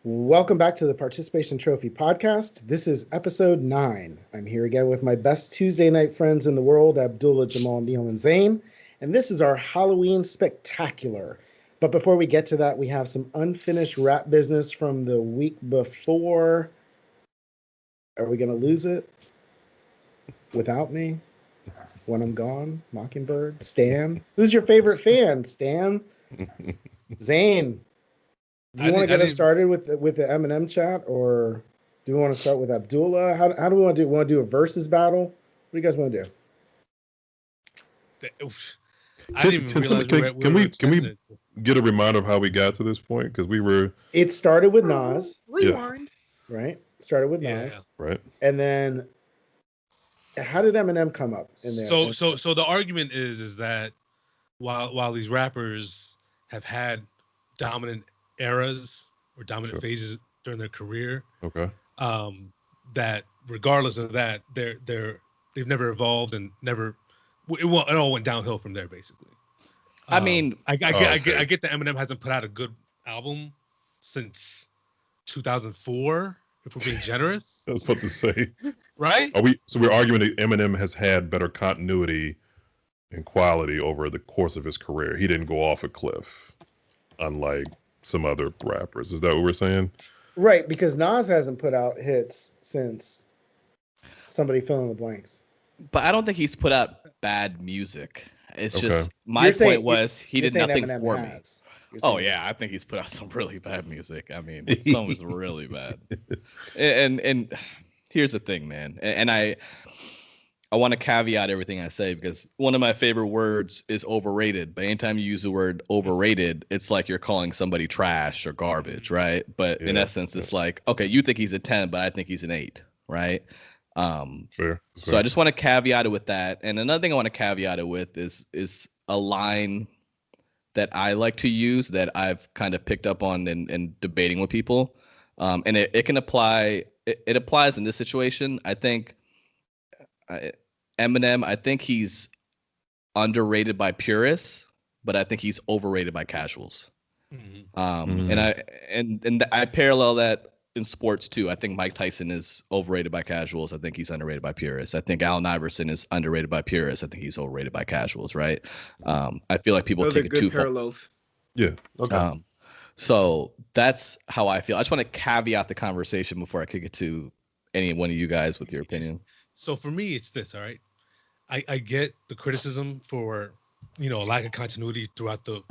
Welcome back to the Participation Trophy Podcast. This is episode 9. I'm here again with my best Tuesday night friends in the world, Abdullah, Jamal, Neil, and Zane. And this is our Halloween Spectacular. But before we get to that, we have some unfinished rap business from the week before. Are we going to lose it without me when I'm gone? Mockingbird? Stan? Who's your favorite fan? Stan? Zane? Do you want to get us started with the Eminem chat, or do we want to start with Abdullah? How do we want to do? Want to do a versus battle? What do you guys want to do? I didn't even realize can we get a reminder of how we got to this point? Because we were. It started with Nas. Rewind. Yeah. Right. Started with Nas. Right. And then, how did Eminem come up in there? So the argument is that while these rappers have had dominant eras or dominant phases during their career, that regardless of that, they've never evolved and never it all went downhill from there basically. I mean, I get that Eminem hasn't put out a good album since 2004, if we're being generous. I was about to say, right? We're arguing that Eminem has had better continuity and quality over the course of his career. He didn't go off a cliff, unlike some other rappers. Is that what we're saying? Right, because Nas hasn't put out hits since somebody fill in the blanks. But I don't think he's put out bad music. It's just my point was he did nothing for me. Oh yeah, I think he's put out some really bad music. I mean, some was really bad. And here's the thing, man. And I want to caveat everything I say because one of my favorite words is overrated. But anytime you use the word overrated, it's like you're calling somebody trash or garbage, right? But in essence, it's like, okay, you think he's a 10, but I think he's an 8, right? Fair. So I just want to caveat it with that. And another thing I want to caveat it with is a line that I like to use that I've kind of picked up on in debating with people. And it can apply. It applies in this situation. I think Eminem, I think he's underrated by purists, but I think he's overrated by casuals. And I parallel that in sports too. I think Mike Tyson is overrated by casuals. I think he's underrated by purists. I think Allen Iverson is underrated by purists. I think he's overrated by casuals, right? I feel like people take it too far. Yeah. Okay. So that's how I feel. I just want to caveat the conversation before I kick it to any one of you guys with your opinion. So for me, it's this, all right? I get the criticism for, lack of continuity throughout the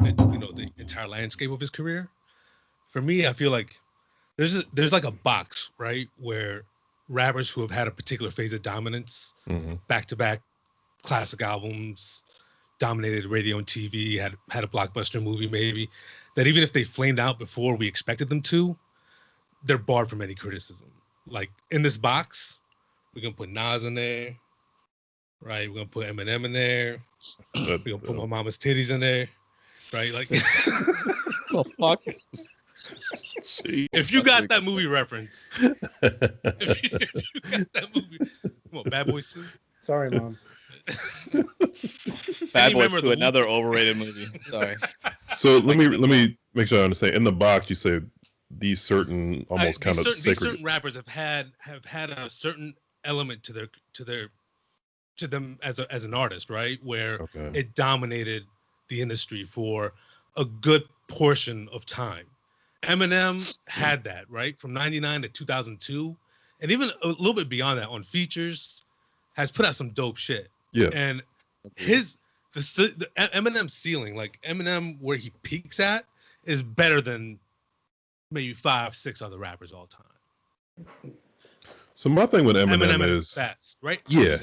entire landscape of his career. For me, I feel like there's like a box, right, where rappers who have had a particular phase of dominance, back-to-back classic albums, dominated radio and TV, had a blockbuster movie maybe, that even if they flamed out before we expected them to, they're barred from any criticism. Like in this box, we're gonna put Nas in there, right? We're gonna put Eminem in there. We're gonna put My Mama's Titties in there, right? Like, the fuck. Jeez. If you got that movie reference, if you got that movie, come on, Bad Boys 2. Sorry, Mom. Bad Boys 2, another overrated movie. Sorry. So let me make sure I understand. In the box, you say these certain sacred. These certain rappers have had a certain element to them as an artist, right? Where it dominated the industry for a good portion of time. Eminem had that, right? From 99 to 2002, and even a little bit beyond that on features, has put out some dope shit. Yeah. And the Eminem ceiling, like Eminem where he peaks at, is better than maybe 5-6 other rappers all time. So my thing with Eminem is fast, right? Yeah.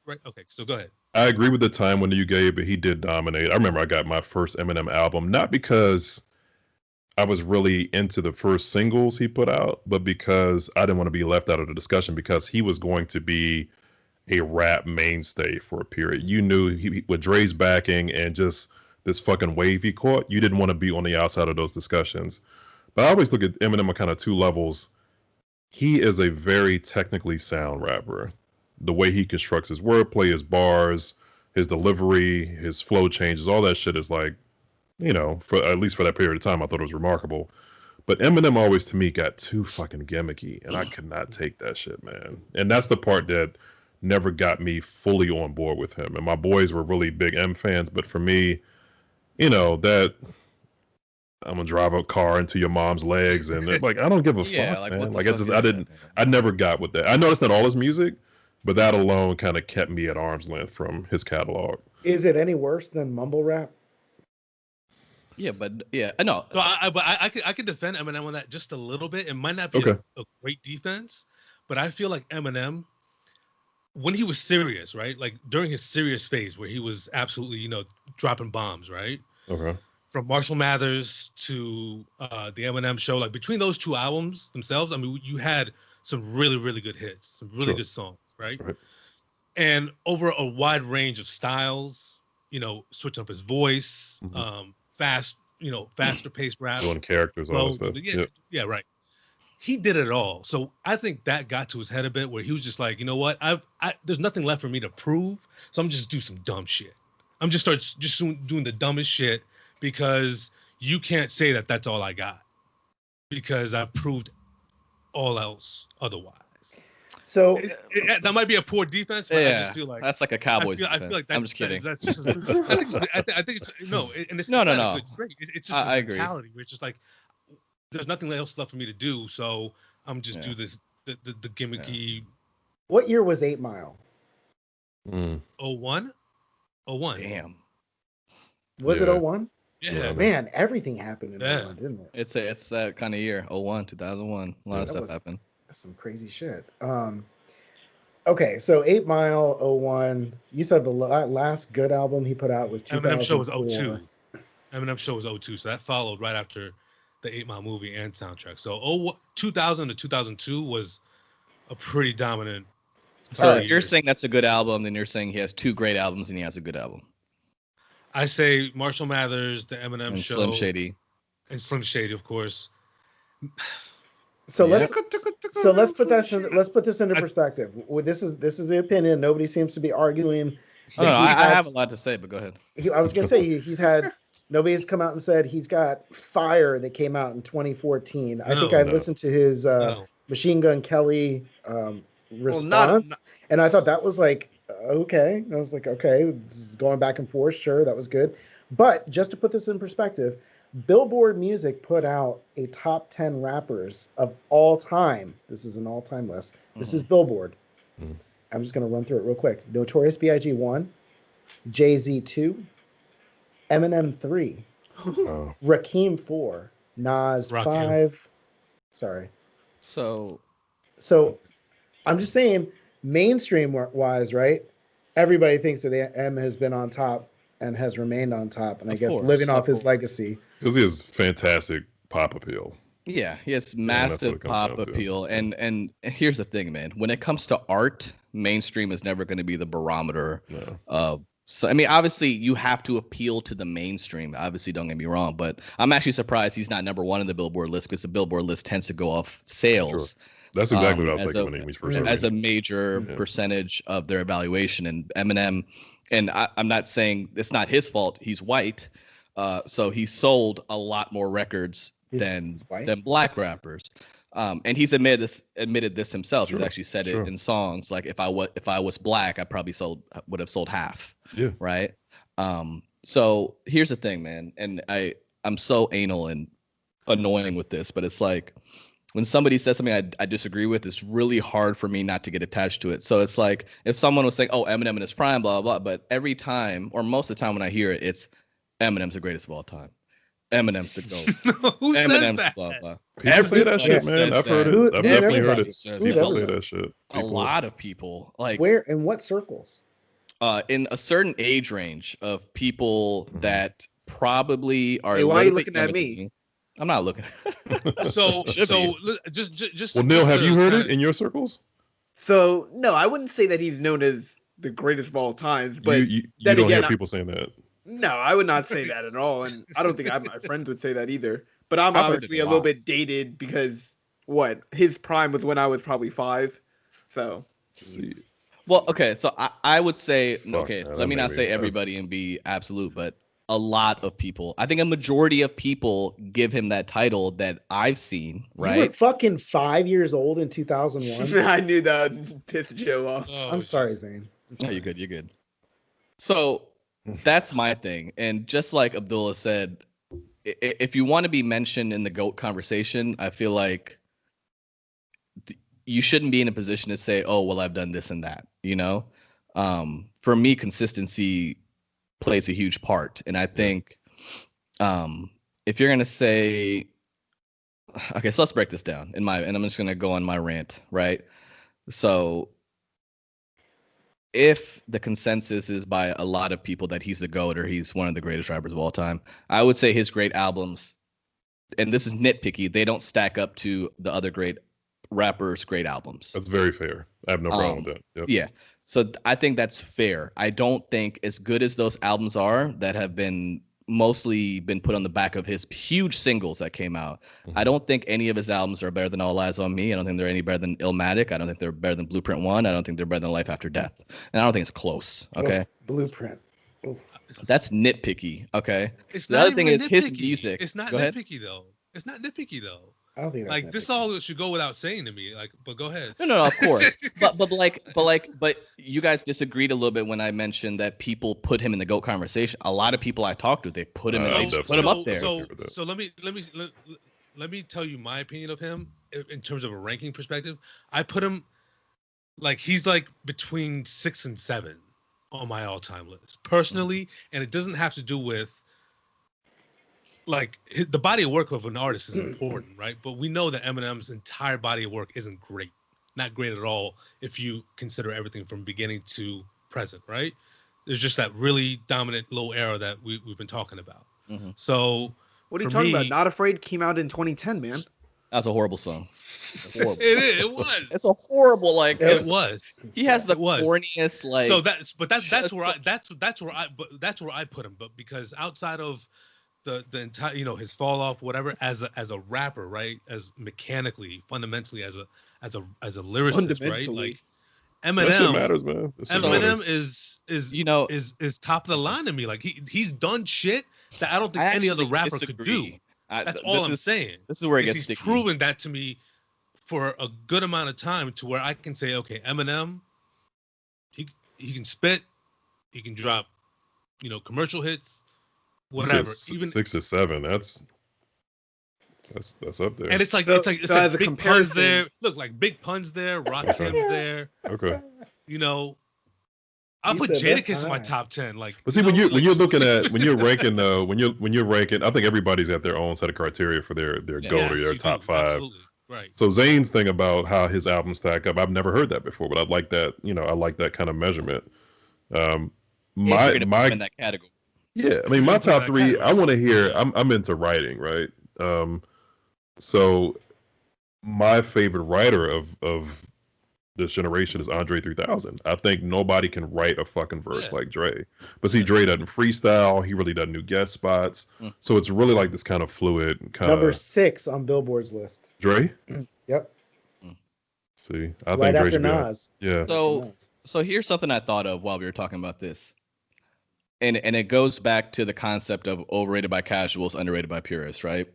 Right. Okay, so go ahead. I agree with the time when you gave it. He did dominate. I remember I got my first Eminem album, not because I was really into the first singles he put out, but because I didn't want to be left out of the discussion because he was going to be a rap mainstay for a period. You knew he with Dre's backing and just this fucking wave he caught, you didn't want to be on the outside of those discussions. But I always look at Eminem on kind of two levels. He is a very technically sound rapper. The way he constructs his wordplay, his bars, his delivery, his flow changes, all that shit is like, you know, for at least for that period of time, I thought it was remarkable. But Eminem always, to me, got too fucking gimmicky, and I could not take that shit, man. And that's the part that never got me fully on board with him. And my boys were really big M fans, but for me, you know, that I'm gonna drive a car into your mom's legs, and like I don't give a fuck, man. Like I never got with that. I know it's not all his music, but that alone kind of kept me at arm's length from his catalog. Is it any worse than mumble rap? Yeah, but I know. So I could defend Eminem on that just a little bit. It might not be a great defense, but I feel like Eminem, when he was serious, right? Like during his serious phase where he was absolutely, you know, dropping bombs, right? Okay. From Marshall Mathers to the Eminem Show, like between those two albums themselves, I mean, you had some really, really good hits, some really good songs, right? And over a wide range of styles, you know, switching up his voice, fast, you know, faster paced rap, doing characters, all that stuff. Yeah, right. He did it all. So I think that got to his head a bit where he was just like, you know what, there's nothing left for me to prove, so I'm just do some dumb shit. I'm just doing the dumbest shit because you can't say that that's all I got because I proved all else otherwise. So that might be a poor defense, but I just feel like that's like a Cowboys defense. I feel like that's, I'm just kidding. That's just, I think it's no, and it's not a good trait. It's just a mentality where it's just like there's nothing else left for me to do, so I'm just do this the gimmicky. Yeah. What year was 8 Mile? 01? Damn. Was it 01? Yeah, man, everything happened in 01, didn't it? It's that kind of year. 01, 2001. A lot of stuff happened. That's some crazy shit. Okay, so 8 Mile, 01. You said the last good album he put out was 2004. Eminem Show was 02. Eminem Show was 02, so that followed right after the 8 Mile movie and soundtrack. So 2000 to 2002 was a pretty dominant. So if you're saying that's a good album, then you're saying he has two great albums and he has a good album. I say Marshall Mathers, the Eminem Show, Slim Shady, of course. So let's put this into perspective. This is the opinion. Nobody seems to be arguing. I have a lot to say, but go ahead. I was gonna say he's had. Nobody's come out and said he's got Fire that came out in 2014. I think I listened to his Machine Gun Kelly response, and I thought that was like okay. I was like, okay, this is going back and forth. Sure, that was good. But just to put this in perspective, Billboard Music put out a top 10 rappers of all time. This is an all-time list. This is Billboard. I'm just going to run through it real quick. Notorious B.I.G. 1, Jay-Z 2, Eminem 3, Rakim 4, Nas 5. Sorry. So I'm just saying, mainstream wise, right? Everybody thinks that M has been on top and has remained on top, and I guess living off his legacy. Because he has fantastic pop appeal. Yeah, he has massive pop appeal. And here's the thing, man. When it comes to art, mainstream is never going to be the barometer of. So I mean, obviously, you have to appeal to the mainstream. Obviously, don't get me wrong, but I'm actually surprised he's not number one in the Billboard list because the Billboard list tends to go off sales. Sure. That's exactly what I was thinking when he first as a major percentage of their evaluation. And Eminem, and I'm not saying it's not his fault. He's white, so he sold a lot more records than black rappers. And he's admitted this himself. He's actually said it in songs. Like if I was black, I probably would have sold half. Yeah. Right. So here's the thing, man. And I'm so anal and annoying with this, but it's like when somebody says something I disagree with, it's really hard for me not to get attached to it. So it's like if someone was saying, "Oh, Eminem in his prime," blah blah blah, but every time or most of the time when I hear it, it's Eminem's the greatest of all time. Eminem's the GOAT. Who says that? Blah blah. People say that shit, man. I've heard it. I've definitely heard it. People say that shit. A lot of people. Like where in what circles? In a certain age range of people that probably are. Hey, why are you looking at me? I'm not looking. So just. Well, Neil, have you heard it in your circles? So no, I wouldn't say that he's known as the greatest of all times. But you then don't again, hear people saying that. No, I would not say that at all, and I don't think my friends would say that either. But I'm I've obviously a little bit dated because his prime was when I was probably 5. So. Well, okay, so I would say, okay, man, let me not say everybody and be absolute, but a lot of people, I think a majority of people give him that title that I've seen, right? You were fucking 5 years old in 2001. I knew that would piss Joe off. I'm sorry, Zane. No, you're good. You're good. So that's my thing. And just like Abdullah said, if you want to be mentioned in the GOAT conversation, I feel like you shouldn't be in a position to say, oh, well, I've done this and that, you know? For me, consistency plays a huge part. And I think if you're going to say, okay, so let's break this down and I'm just going to go on my rant, right? So if the consensus is by a lot of people that he's the GOAT or he's one of the greatest rappers of all time, I would say his great albums, and this is nitpicky, they don't stack up to the other great rappers' great albums. That's very fair. I have no problem with that. Yep. Yeah. So I think that's fair. I don't think as good as those albums are that have been mostly been put on the back of his huge singles that came out. Mm-hmm. I don't think any of his albums are better than All Eyes on Me. I don't think they're any better than Illmatic. I don't think they're better than Blueprint 1. I don't think they're better than Life After Death. And I don't think it's close. Okay. Blueprint. Oof. That's nitpicky. Okay. It's the other thing is his music. It's not nitpicky though. It's not nitpicky though. I don't think that's like this all should go without saying to me. Like, but go ahead. No, of course. but you guys disagreed a little bit when I mentioned that people put him in the GOAT conversation. A lot of people I talked to, they put him up there. So let me tell you my opinion of him in terms of a ranking perspective. I put him he's between 6 and 7 on my all-time list personally, and it doesn't have to do with the body of work of an artist is important, right? But we know that Eminem's entire body of work isn't great, not great at all if you consider everything from beginning to present, right? There's just that really dominant low era that we've been talking about. Mm-hmm. So what are you talking about? Not Afraid came out in 2010, man. That's a horrible song. Horrible. It was. It's a horrible It was. He has the corniest So that's where I put him. But because outside of the entire his fall off whatever as a rapper, right, as mechanically fundamentally as a lyricist, right, Eminem that shit matters, man. Eminem is top of the line to me. He's done shit that I don't think any other rapper could do. That's all I'm saying. This is where it gets sticky. He's proven that to me for a good amount of time to where I can say, okay, Eminem, he can spit, he can drop commercial hits, whatever. Even 6 or 7, that's up there. And it's big puns there. Look, big puns there. Rakim's there. Okay. I'll put Jadakiss in my top 10. But see, when you're ranking, I think everybody's got their own set of criteria for their GOAT or their top 5. Absolutely. Right. So Zane's thing about how his albums stack up, I've never heard that before, but I like that. I like that kind of measurement. My in that category. Yeah, I mean, my top 3. I want to hear. I'm into writing, right? So my favorite writer of this generation is Andre 3000. I think nobody can write a fucking verse like Dre. But see, Dre doesn't freestyle. He really doesn't do guest spots. So it's really this kind of fluid kind Number 6 on Billboard's list. Dre? Yep. See, I think Dre's after Nas. Yeah. So here's something I thought of while we were talking about this. And it goes back to the concept of overrated by casuals, underrated by purists, right?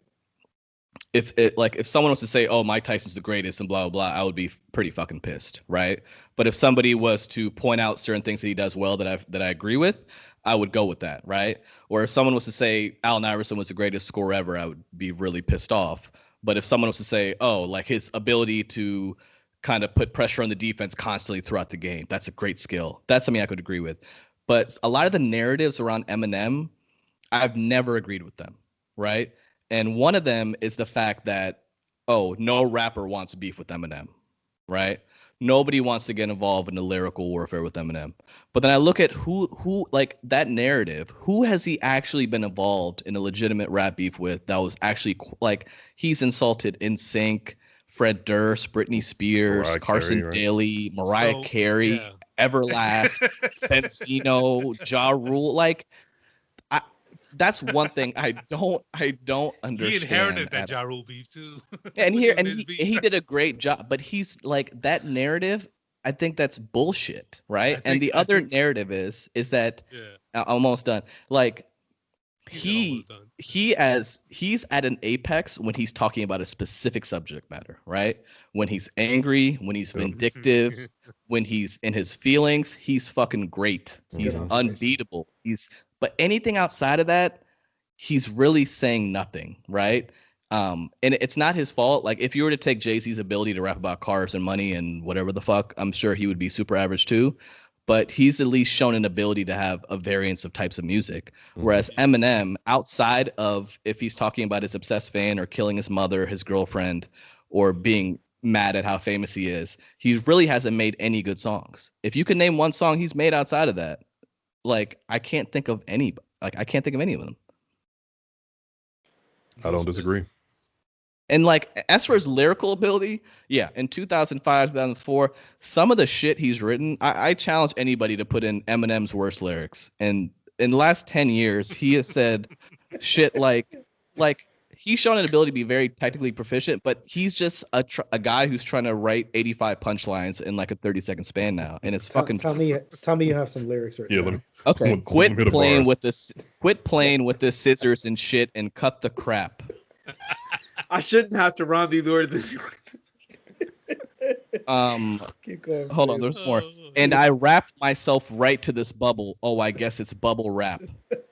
If someone was to say, "Oh, Mike Tyson's the greatest," and blah blah blah, I would be pretty fucking pissed, right? But if somebody was to point out certain things that he does well that I agree with, I would go with that, right? Or if someone was to say Allen Iverson was the greatest scorer ever, I would be really pissed off. But if someone was to say, "Oh, his ability to kind of put pressure on the defense constantly throughout the game, that's a great skill," that's something I could agree with. But a lot of the narratives around Eminem, I've never agreed with them, right? And one of them is the fact that, oh, no rapper wants beef with Eminem, right? Nobody wants to get involved in the lyrical warfare with Eminem. But then I look at who like that narrative. Who has he actually been involved in a legitimate rap beef with that was actually like he's insulted NSYNC, Fred Durst, Britney Spears, Mariah Carson Carey, right? Daly, Mariah Carey, yeah. Everlast, Benzino, Ja Rule. Like, that's one thing I don't understand. He inherited that Ja Rule beef too. And he did a great job, but he's like that narrative. I think that's bullshit, right? And the other narrative is that almost done. Like he's at an apex when he's talking about a specific subject matter, right? When he's angry, when he's vindictive, when he's in his feelings, he's fucking great. He's unbeatable. But anything outside of that, he's really saying nothing, right? And it's not his fault. Like, if you were to take Jay-Z's ability to rap about cars and money and whatever the fuck, I'm sure he would be super average too. But he's at least shown an ability to have a variance of types of music. Whereas Eminem, outside of if he's talking about his obsessed fan or killing his mother, his girlfriend, or being mad at how famous he is, he really hasn't made any good songs. If you can name one song he's made outside of that, like, I can't think of any. Like, I can't think of any of them. I don't disagree. And like, as for his lyrical ability, yeah, in 2005, 2004, some of the shit he's written, I challenge anybody to put in Eminem's worst lyrics. And in the last 10 years, he has said shit like he's shown an ability to be very technically proficient, but he's just a guy who's trying to write 85 punchlines in like a 30-second span now, and it's fucking. Tell me you have some lyrics right now. Okay, quit playing with the scissors and shit, and cut the crap. I shouldn't have to run these words. Keep going, hold on, there's more. And I wrapped myself right to this bubble. Oh, I guess it's bubble wrap.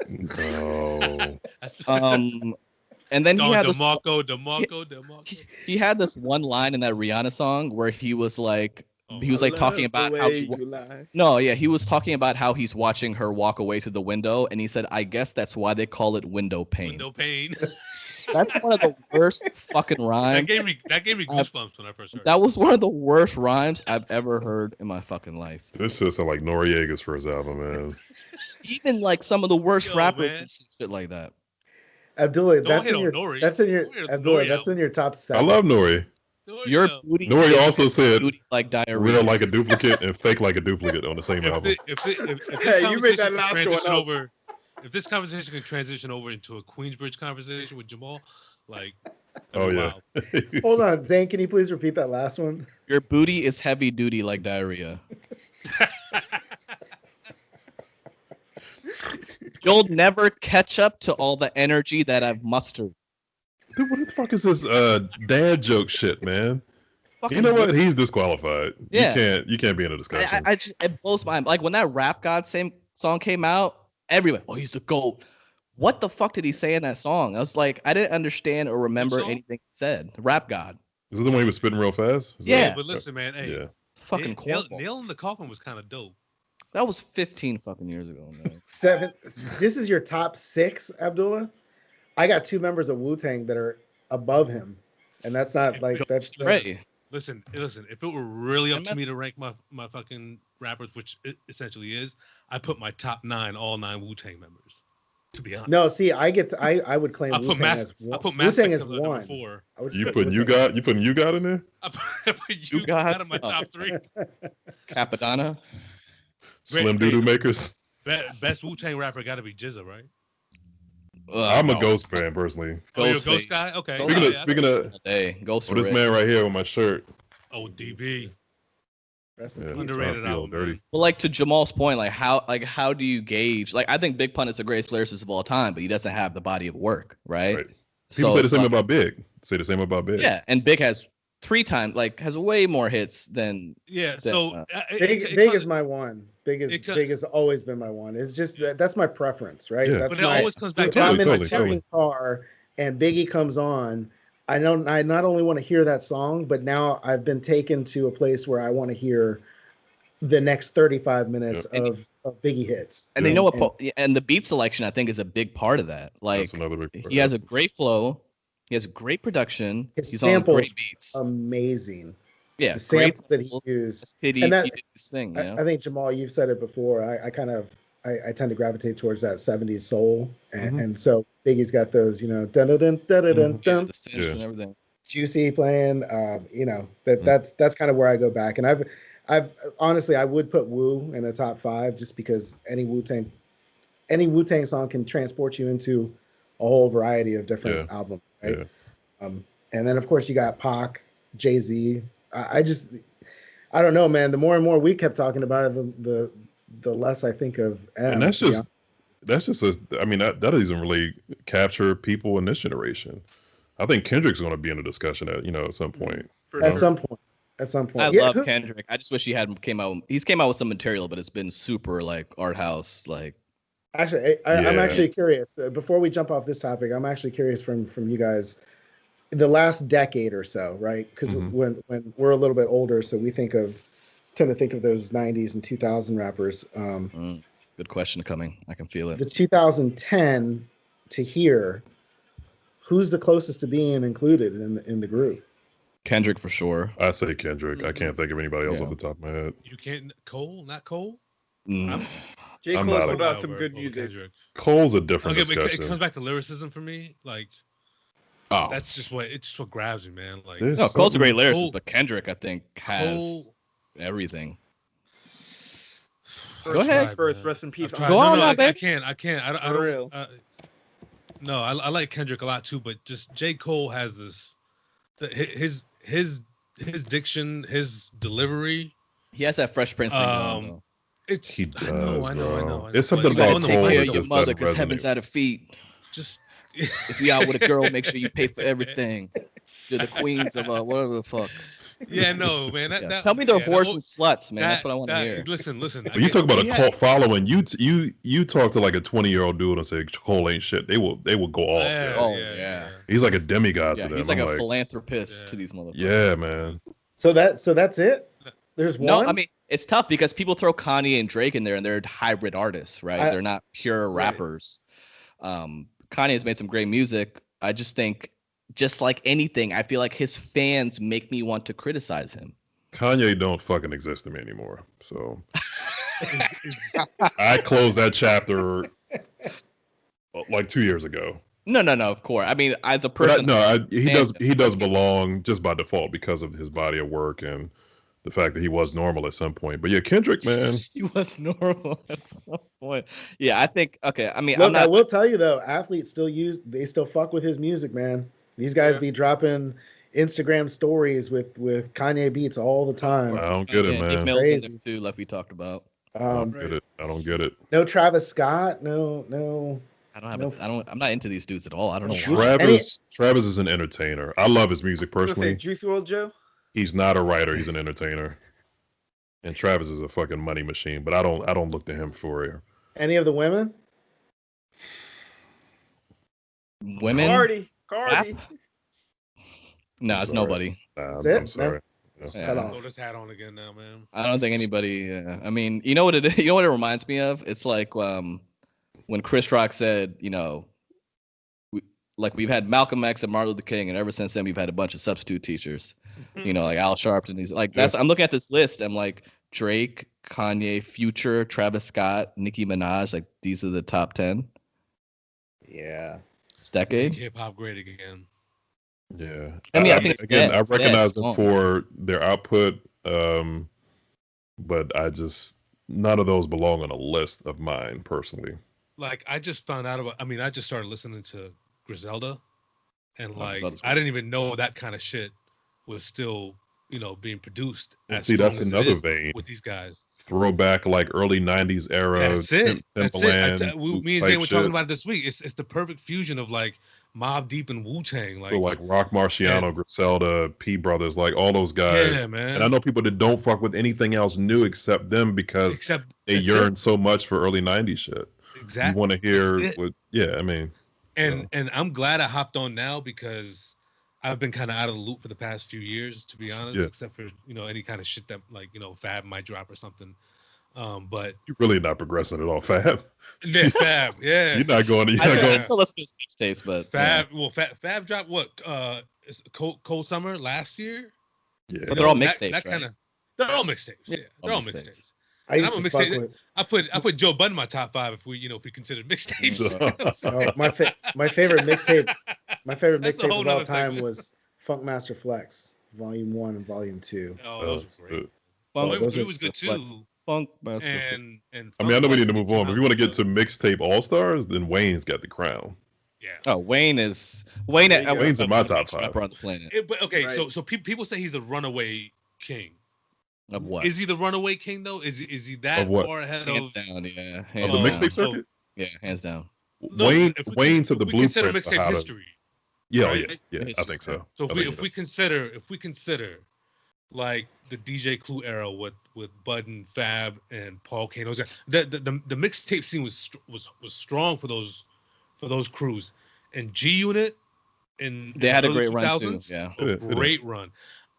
No. And then he had DeMarco. He had this one line in that Rihanna song where he was like talking about how he was talking about how he's watching her walk away to the window, and he said, I guess that's why they call it window pane. That's one of the worst fucking rhymes. That gave me goosebumps when I first heard it. That was one of the worst rhymes I've ever heard in my fucking life. This is like Noriega's first album, man. Even like some of the worst rappers shit like that. Abdullah, that's in your top 7. I love Nori. Your booty. Nori also said, like diarrhea. Real like a duplicate and fake like a duplicate on the same album. If this conversation can transition over into a Queensbridge conversation with Jamal, like, oh yeah. Hold on, Zane, can you please repeat that last one? Your booty is heavy duty like diarrhea. You'll never catch up to all the energy that I've mustered. Dude, what the fuck is this dad joke shit, man? You know what? He's disqualified. Yeah. You can't be in a discussion. It blows my mind. Like, when that Rap God song came out, everyone, oh, he's the GOAT. What the fuck did he say in that song? I was like, I didn't understand or remember anything he said. Rap God. Is it the one he was spitting real fast? But listen, man, hey, yeah. Fucking Nail in the Coffin was kind of dope. That was 15 fucking years ago, man. 7. This is your top 6, Abdullah? I got 2 members of Wu-Tang that are above him, and that's not that's right. Listen. If it were really up to me to rank my fucking rappers, which it essentially is, I put my top 9, all 9 Wu-Tang members. To be honest. No, see, I would claim Wu-Tang as 1. Wu-Tang is 1. You putting you got in there? I put you got in my top 3. Capadonna. Slim Doodoo Makers. Best Wu-Tang rapper got to be Jizza, right? I'm a Ghost fan personally. You're a Ghost guy? Okay. Speaking of Ghost. This man right here with my shirt. Oh, DB. That's underrated album. Dirty. Well, like, to Jamal's point, how do you gauge? Like, I think Big Pun is the greatest lyricist of all time, but he doesn't have the body of work, right? People say the same about Big. Yeah, and Big has 3 times, has way more hits than. Yeah. Big is my one. Big has always been my one. It's just that's my preference, right? Yeah. That's but it always comes back to I'm in a touring car and Biggie comes on. I not only want to hear that song, but now I've been taken to a place where I want to hear the next 35 minutes of Biggie hits. And and the beat selection, I think, is a big part of that. Like, that's another big part. He has a great flow. He has great production. His He's samples, on great beats. Amazing. Yeah, the samples that he used, and that this thing. I think Jamal, you've said it before. I tend to gravitate towards that '70s soul, and so Biggie's got those, dun dun dun dun dun dun, the synths and everything. Juicy playing, that's kind of where I go back, and I've honestly I would put Wu in the top 5 just because any Wu-Tang song can transport you into a whole variety of different albums, right? Yeah. And then of course you got Pac, Jay-Z. I don't know, man. The more and more we kept talking about it, the less I think of M. And that doesn't really capture people in this generation. I think Kendrick's going to be in the discussion at some point. At some point. I love Kendrick. I just wish he's came out with some material, but it's been super like art house. Like, actually, I'm actually curious. Before we jump off this topic, I'm actually curious from you guys, the last decade or so, right? Because when we're a little bit older, so we tend to think of those 90s and 2000 rappers. Good question coming. I can feel it. The 2010 to here, who's the closest to being included in the group? Kendrick for sure. I say Kendrick. I can't think of anybody else off the top of my head. You can't Cole, not Cole. J. Cole put out some good music. Cole's a different discussion. But it comes back to lyricism for me. Like, that's just what grabs me, man. Like, Cole's a great lyricist, but Kendrick, I think, has everything. Go ahead. Rest in peace. Go on, I babe. can't. I don't. No, I like Kendrick a lot too, but just J. Cole has this. His diction, his delivery. He has that Fresh Prince thing going on, though. He does, I know. It's something about take care of your mother because heaven's at her feet. Just if you out with a girl, make sure you pay for everything. You're the queens of whatever the fuck. Yeah, no, man. Tell me they're whores and sluts, man. That's what I want to hear. Listen. When you talk about a cult following, you talk to like a 20-year-old dude and say Cole ain't shit. They will go off. Yeah. He's like a demigod to them. He's like a philanthropist to these motherfuckers. Yeah, man. So that's it. There's one. No, I mean it's tough because people throw Kanye and Drake in there, and they're hybrid artists, right? They're not pure rappers. Kanye's made some great music. I just think, just like anything, I feel like his fans make me want to criticize him. Kanye don't fucking exist to me anymore. So I closed that chapter like 2 years ago. No, of course. I mean, as a person, he does belong just by default because of his body of work and the fact that he was normal at some point. But yeah, Kendrick, man, he was normal at some point. Yeah, I think. Okay, I mean, look, I will tell you though, athletes still fuck with his music, man. These guys be dropping Instagram stories with Kanye beats all the time. I don't get it, man. Crazy too, like we talked about. I don't get it. No Travis Scott. No. I'm not into these dudes at all. I don't know. Travis is an entertainer. I love his music personally. Juice WRLD Joe? He's not a writer. He's an entertainer. And Travis is a fucking money machine. But I don't look to him for any of the women. Women. Cardi. No, it's nobody. I'm sorry. No. Throw this hat on again now, man. I don't think anybody. I mean, you know what it is? You know what it reminds me of? It's like when Chris Rock said, we've had Malcolm X and Martin Luther King, and ever since then we've had a bunch of substitute teachers. Like Al Sharpton. These I'm looking at this list. I'm like Drake, Kanye, Future, Travis Scott, Nicki Minaj. Like these are the top 10. Yeah. This decade. Hip hop great again. Yeah. I mean, I think I recognize them for their output, but none of those belong on a list of mine personally. Like I just found out about. I mean, I just started listening to Griselda, and I didn't even know that kind of shit was still, being produced. See, that's another vein with these guys. Throwback like early '90s era. That's it. Me and Zane were talking about it this week. It's the perfect fusion of like Mobb Deep and Wu-Tang. Like Rock Marciano, Griselda, P Brothers, like all those guys. Yeah, man. And I know people that don't fuck with anything else new except them because they yearn so much for early '90s shit. Exactly. You want to hear And I'm glad I hopped on now because I've been kind of out of the loop for the past few years, to be honest, except for, any kind of shit that Fab might drop or something. But you're really not progressing at all, Fab. Yeah, Fab, yeah. You're not going. I still listen to his mixtapes, but Fab. Yeah. Well, Fab dropped what? Cold Summer last year. Yeah, but they're all mixtapes. That kind of. They're all mixtapes. Yeah, they're all mixtapes. I used to fuck with. I put Joe Budden in my top 5 if we consider mixtapes. My favorite mixtape. My favorite mixtape of all time was Funkmaster Flex, Volume 1 and Volume 2. Oh, those were great. Volume 3 was good too. Funkmaster. And I mean, I know we need to move on, but if we want to get to mixtape all stars, then Wayne's got the crown. Yeah. Oh, Wayne's in my top 5 on the planet. Okay, right. So people say he's the runaway king. Of what? Is he the runaway king though? Is he that far ahead hands down? Yeah. Of the mixtape circuit? Yeah, hands down. Wayne to the blueprint. Consider mixtape history. Yeah, right? yeah, I think so. So if we consider like the DJ Clue era with Budden, Fab, and Paul Kane, those guys, the mixtape scene was strong for those crews, and G Unit they had a great run too. Yeah, great run.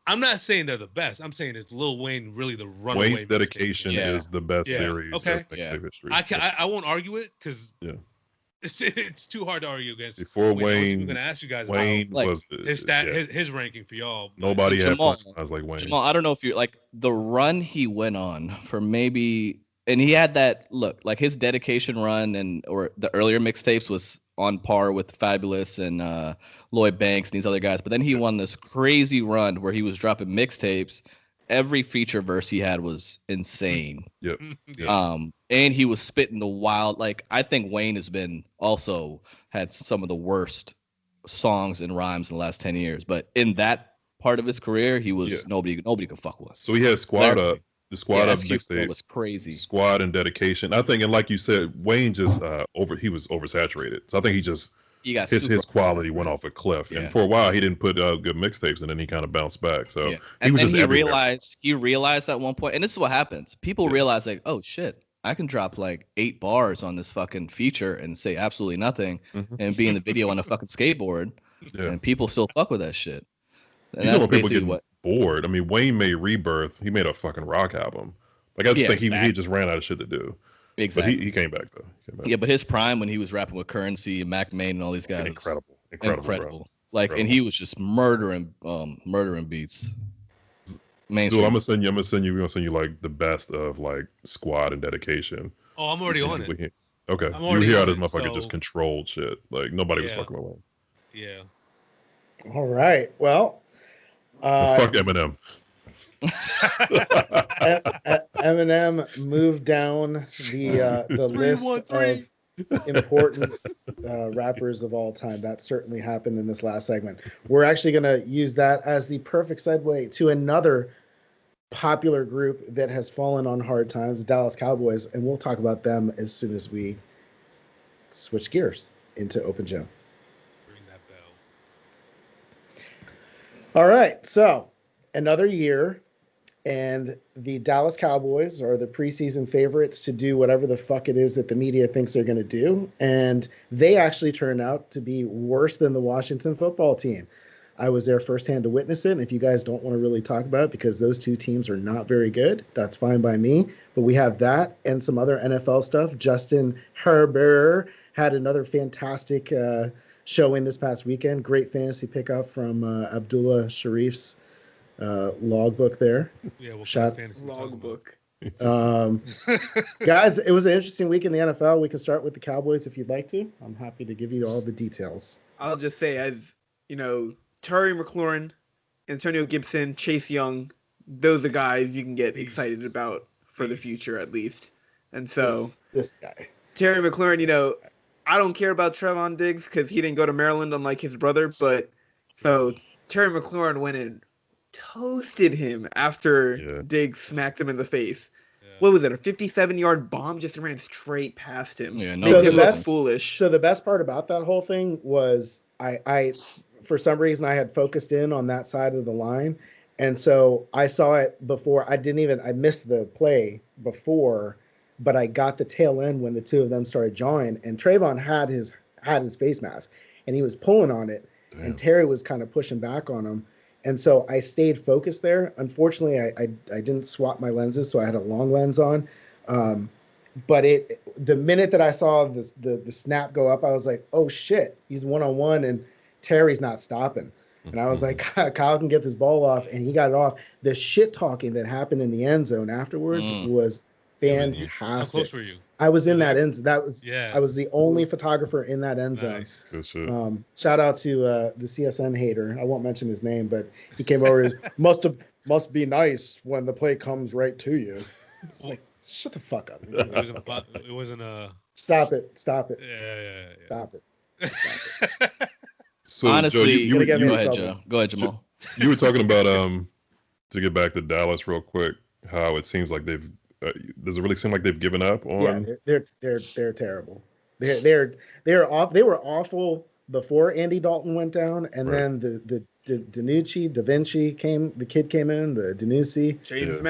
I'm not saying they're the best. I'm saying is Lil Wayne really the runaway. Wayne's Dedication is the best series of mixtape history. I won't argue it because it's too hard to argue against. Before Wayne, I'm gonna ask you guys. Wayne was his ranking for y'all. Nobody had punchlines like Wayne. Jamal, I don't know if you like the run he went on for maybe, and he had that look like his Dedication run or the earlier mixtapes was on par with Fabulous and Lloyd Banks and these other guys. But then he won this crazy run where he was dropping mixtapes. Every feature verse he had was insane. Yep. And he was spitting the wild. Like I think Wayne has been also had some of the worst songs and rhymes in the last 10 years. But in that part of his career, he was nobody could fuck with. So he had Squad Up. The Squad Up mixtape was crazy. Squad and Dedication. I think, and like you said, Wayne just he was oversaturated. So I think his quality went off a cliff. Yeah. And for a while he didn't put out good mixtapes, and then he kind of bounced back. So he realized at one point, and this is what happens. People realize like, oh shit, I can drop like 8 bars on this fucking feature and say absolutely nothing and be in the video on a fucking skateboard. Yeah. And people still fuck with that shit. And that's basically what bored. I mean, Wayne made Rebirth. He made a fucking rock album. Like I just think he just ran out of shit to do. Exactly. But he came back though. Yeah, but his prime when he was rapping with Currency and Mac Main and all these guys, incredible. Like, and he was just murdering beats. Dude, I'm gonna send you. We're gonna send you like the best of like Squad and Dedication. Oh, I'm already on it. Okay, you hear how this motherfucker just controlled shit. Like nobody was fucking with Wayne. Yeah. All right. Well. Fuck Eminem. Eminem moved down the list of important rappers of all time. That certainly happened in this last segment. We're actually going to use that as the perfect segue to another popular group that has fallen on hard times, the Dallas Cowboys, and we'll talk about them as soon as we switch gears into Open Gym. All right, so another year, and the Dallas Cowboys are the preseason favorites to do whatever the fuck it is that the media thinks they're going to do, and they actually turned out to be worse than the Washington football team. I was there firsthand to witness it, and if you guys don't want to really talk about it because those two teams are not very good, that's fine by me, but we have that and some other NFL stuff. Justin Herbert had another fantastic showing this past weekend. Great fantasy pickup from Abdullah Sharif's logbook there. Yeah, we'll fantasy logbook. Guys, it was an interesting week in the NFL. We can start with the Cowboys if you'd like to. I'm happy to give you all the details. I'll just say, as you know, Terry McLaurin, Antonio Gibson, Chase Young, those are guys you can get excited about for the future at least. And so this guy, Terry McLaurin, I don't care about Trevon Diggs because he didn't go to Maryland unlike his brother, but so Terry McLaurin went and toasted him after Diggs smacked him in the face. Yeah. What was it? A 57-yard bomb just ran straight past him. Yeah, so the best foolish. So the best part about that whole thing was I for some reason I had focused in on that side of the line, and so I saw it before. I missed the play before. But I got the tail end when the two of them started jawing, and Trayvon had his face mask, and he was pulling on it, and Terry was kind of pushing back on him, and so I stayed focused there. Unfortunately, I didn't swap my lenses, so I had a long lens on. But the minute that I saw the snap go up, I was like, oh shit, he's 1-on-1, and Terry's not stopping. And I was like, Kyle can get this ball off, and he got it off. The shit talking that happened in the end zone afterwards was fantastic. How close were you? I was in that end. I was the only photographer in that end zone. Nice. Good shit. Shout out to the CSN hater. I won't mention his name, but he came over. Must be nice when the play comes right to you. It's like, shut the fuck up. It wasn't a. Stop it. Yeah. Stop it. So, honestly, Joe, go ahead, Joe. Go ahead, Jamal. You were talking about to get back to Dallas real quick. How it seems like they've. Does it really seem like they've given up on? Yeah, they're terrible. They're off. They were awful before Andy Dalton went down, and then the Da Vinci came. The kid came in. The Danucci. James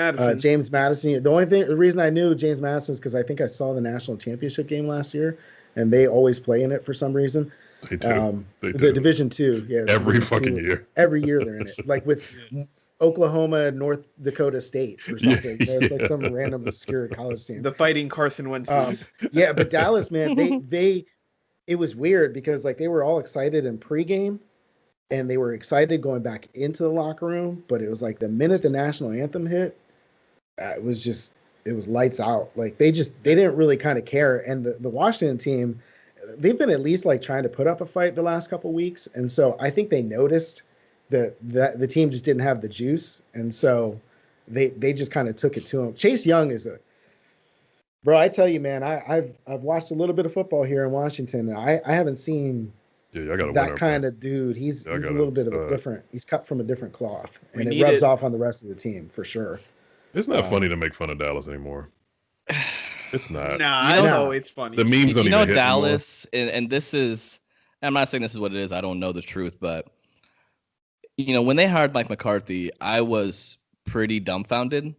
Madison. The reason I knew James Madison is because I think I saw the national championship game last year, and they always play in it for some reason. They do. The Division II. Yeah. Every fucking year. Every year they're in it. Like with Oklahoma, North Dakota State or something. It's like some random obscure college team. The Fighting Carson Wentz. But Dallas, man, it was weird because like they were all excited in pregame and they were excited going back into the locker room, but it was like the minute the national anthem hit, it was lights out. Like they didn't really kind of care. And the Washington team, they've been at least like trying to put up a fight the last couple of weeks. And so I think they noticed that the team just didn't have the juice. And so they just kind of took it to him. Chase Young is bro, I tell you, man, I've watched a little bit of football here in Washington. I haven't seen that kind of dude. He's a little bit of a different. He's cut from a different cloth, and it rubs off on the rest of the team for sure. It's not funny to make fun of Dallas anymore. It's not. It's always funny. The memes don't even hit Dallas, and this is. I'm not saying this is what it is. I don't know the truth, but when they hired Mike McCarthy, I was pretty dumbfounded.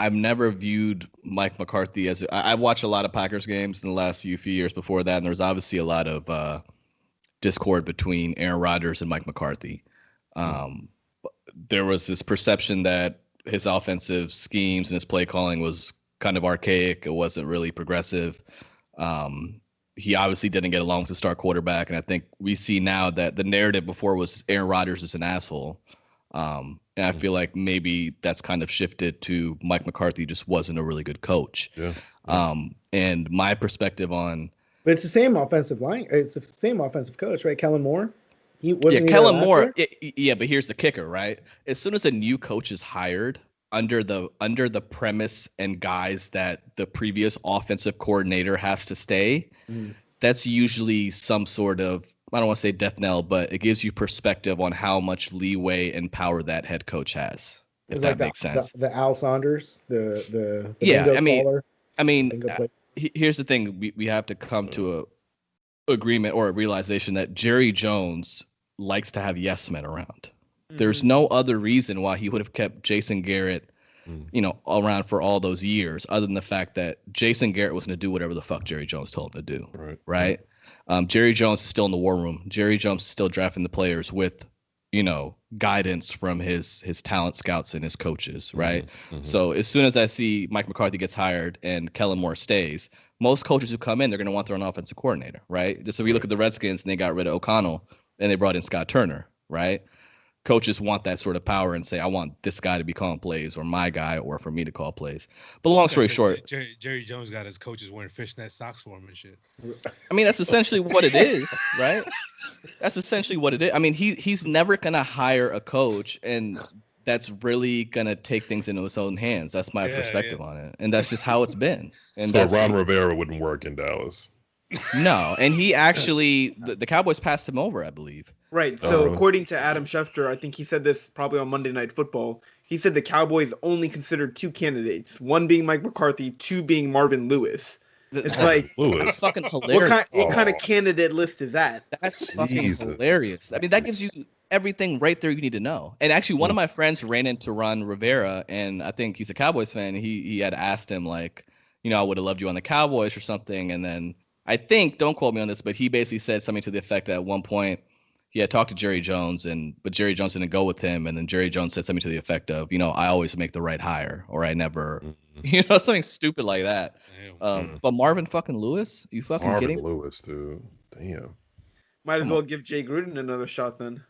I've never viewed Mike McCarthy as I watched a lot of Packers games in the last few years before that, and there was obviously a lot of discord between Aaron Rodgers and Mike McCarthy. There was this perception that his offensive schemes and his play calling was kind of archaic. It wasn't really progressive. He obviously didn't get along with the star quarterback, and I think we see now that the narrative before was Aaron Rodgers is an asshole. And I feel like maybe that's kind of shifted to Mike McCarthy just wasn't a really good coach. Yeah. And my perspective on. But it's the same offensive line. It's the same offensive coach, right? Kellen Moore. Kellen Moore. But here's the kicker, right? As soon as a new coach is hired under the premise and guise that the previous offensive coordinator has to stay, that's usually some sort of, I don't want to say death knell, but it gives you perspective on how much leeway and power that head coach has. If that makes sense. The Al Saunders, the caller. Here's the thing: we have to come to a agreement or a realization that Jerry Jones likes to have yes men around. There's no other reason why he would have kept Jason Garrett, around for all those years, other than the fact that Jason Garrett was going to do whatever the fuck Jerry Jones told him to do. Right? Jerry Jones is still in the war room. Jerry Jones is still drafting the players with, guidance from his talent scouts and his coaches, right? So as soon as I see Mike McCarthy gets hired and Kellen Moore stays, most coaches who come in, they're going to want their own offensive coordinator, right? Just if we look at the Redskins and they got rid of O'Connell and they brought in Scott Turner, right? Coaches want that sort of power and say, I want this guy to be calling plays or my guy or for me to call plays. But long story short, Jerry Jones got his coaches wearing fishnet socks for him and shit. That's essentially what it is, right? That's essentially what it is. He's never going to hire a coach and that's really going to take things into his own hands. That's my perspective on it. And that's just how it's been. And so Ron Rivera wouldn't work in Dallas. No. And he actually, the Cowboys passed him over, I believe. Right. So according to Adam Schefter, I think he said this probably on Monday Night Football. He said the Cowboys only considered two candidates, one being Mike McCarthy, two being Marvin Lewis. It's like that's fucking hilarious. What kind of candidate list is that? That's fucking hilarious. That gives you everything right there you need to know. And actually, one of my friends ran into Ron Rivera, and I think he's a Cowboys fan. He had asked him like, I would have loved you on the Cowboys or something. And then I think, don't quote me on this, but he basically said something to the effect that at one point he had talked to Jerry Jones, but Jerry Jones didn't go with him. And then Jerry Jones said something to the effect of, I always make the right hire, or I never, something stupid like that. But Marvin fucking Lewis, you fucking kidding me? Marvin Lewis, dude. Damn. Might as well give Jay Gruden another shot then.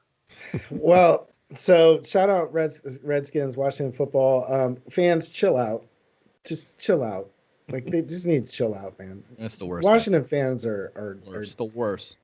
Well, so shout out Redskins, Washington football. Fans, chill out. Just chill out. Like they just need to chill out, man. That's the worst. Washington fans are the worst.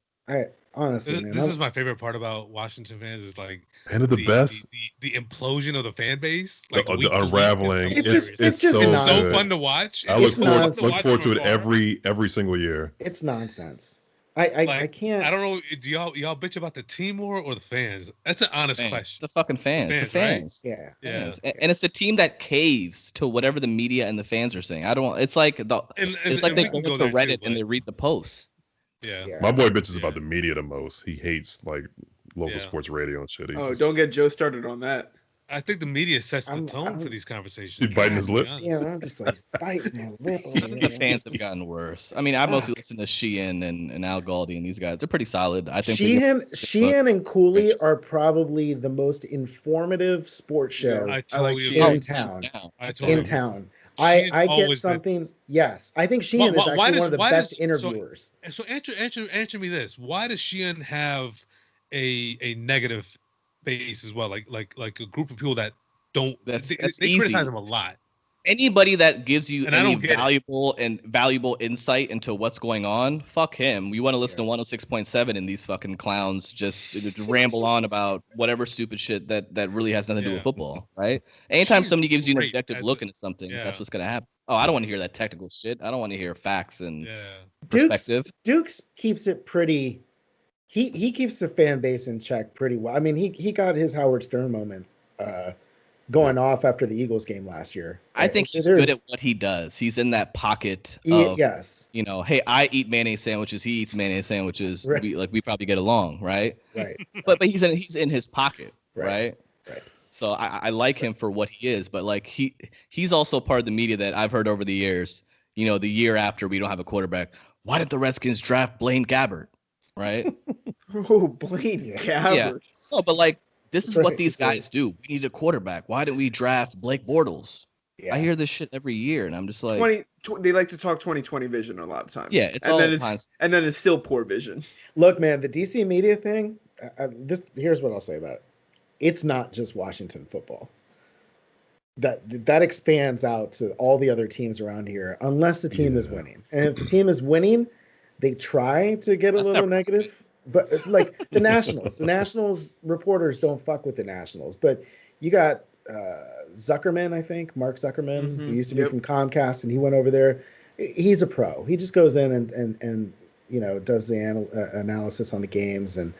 Honestly, this is my favorite part about Washington fans is like the best the implosion of the fan base, like the unraveling. It's just so fun to watch. I look forward to it every single year. It's nonsense. I can't. I don't know. Do y'all bitch about the team more or the fans? That's an honest question. The fucking fans. The fans. Right? Yeah. And it's the team that caves to whatever the media and the fans are saying. It's like they go to Reddit and they read the posts. Yeah. My boy bitches about the media the most. He hates like local sports radio and shit. Don't get Joe started on that. I think the media sets the tone for these conversations. He's biting his lip. Yeah, I'm just like biting my lip. The fans have gotten worse. I mean, I mostly listen to Sheehan and Al Galdi and these guys. They're pretty solid. I think Sheehan and Cooley are probably the most informative sports show in town. In town. I get something. Yes, I think Sheehan is actually one of the best interviewers. So answer me this: why does Sheehan have a negative base as well? Like a group of people that don't. They criticize him a lot. Anybody that gives you any valuable insight into what's going on, fuck him. You want to listen to 106.7 and these fucking clowns just ramble on about whatever stupid shit that really has nothing to do with football, right? Anytime somebody gives you an objective look into something, that's what's gonna happen. Oh, I don't want to hear that technical shit. I don't want to hear facts and perspective. Dukes keeps it pretty. He keeps the fan base in check pretty well. I mean, he got his Howard Stern moment. Going off after the Eagles game last year. I think he's good at what he does. He's in that pocket of, hey, I eat mayonnaise sandwiches. He eats mayonnaise sandwiches. Right. We probably get along, right? Right. But he's in his pocket, right? Right. So I like him for what he is, but like he's also part of the media that I've heard over the years. You know, the year after we don't have a quarterback, why did the Redskins draft Blaine Gabbert? Right? Blaine Gabbert. Yeah. No, but like. This is what these guys do. We need a quarterback. Why didn't we draft Blake Bortles? Yeah. I hear this shit every year, and I'm just like... They like to talk 20/20 vision a lot of times. Yeah, and then it's still poor vision. Look, man, the DC media thing, here's what I'll say about it. It's not just Washington football. That expands out to all the other teams around here, unless the team is winning. And if the team is winning, they try to get a little negative. But like the Nationals reporters don't fuck with the Nationals. But you got Zuckerman, I think, Mark Zuckerman, who used to be from Comcast, and he went over there. He's a pro. He just goes in and does the analysis on the games. And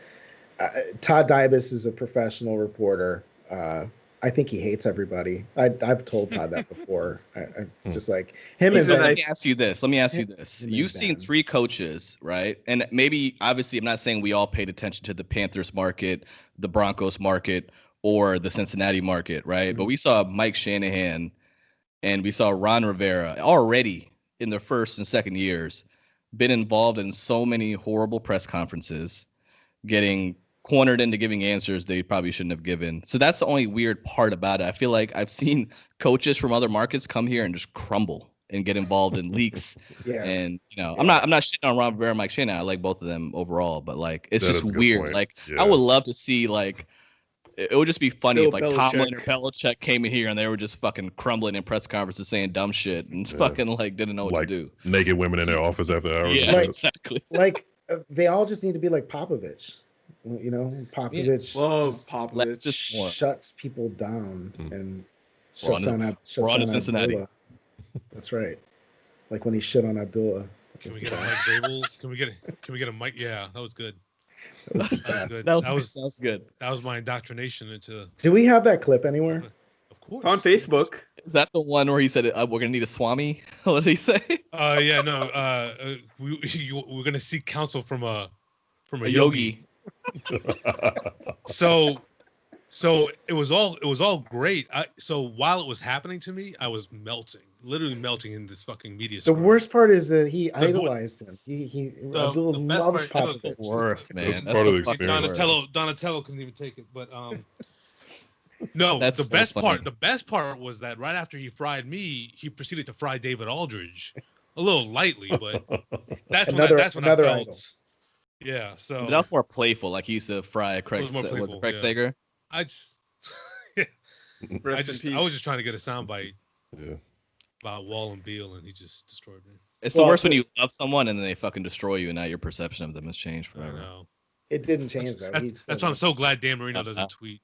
Todd Dybus is a professional reporter. I think he hates everybody. I've told Todd that before. It's just like him. Let me ask you this. You've seen three coaches, right? And maybe, obviously, I'm not saying we all paid attention to the Panthers market, the Broncos market, or the Cincinnati market, right? Mm-hmm. But we saw Mike Shanahan and we saw Ron Rivera already in their first and second years been involved in so many horrible press conferences, getting cornered into giving answers they probably shouldn't have given. So that's the only weird part about it. I feel like I've seen coaches from other markets come here and just crumble and get involved in leaks. And I'm not shitting on Ron Rivera and Mike Shanahan. I like both of them overall, but like it's just weird. Like I would love to see like it would just be funny if like Tomlin or Belichick came in here and they were just fucking crumbling in press conferences saying dumb shit and fucking like didn't know what to do. Naked women in their office after hours. Yeah, exactly. Like they all just need to be like Popovich. Popovich. Popovich just shuts people down and shuts down Cincinnati. Abdullah. That's right. Like when he shit on Abdullah. Can we get a Mike Vrabel? Can we get a Mike? Yeah, that was good. That was good. That was my indoctrination into. Do we have that clip anywhere? Of course. On Facebook. Is that the one where he said we're gonna need a Swami? What did he say? Yeah, no. We're gonna seek counsel from a yogi. So it was all great. So while it was happening to me, I was literally melting in this fucking media. The worst part is that he idolized him. Abdullah loves Popovich. The worst, man. That's part of the experience. Donatello couldn't even take it, but no. The best part was that right after he fried me, he proceeded to fry David Aldridge a little lightly, but that's when I felt. Yeah, so but that was more playful. Like he used to fry Craig. Was it Craig Sager? I just, I was just trying to get a soundbite. Yeah. About Wall and Beal, and he just destroyed me. It's the worst when you love someone and then they fucking destroy you, and now your perception of them has changed forever. I know. It didn't change though. That's why I'm so glad Dan Marino doesn't tweet.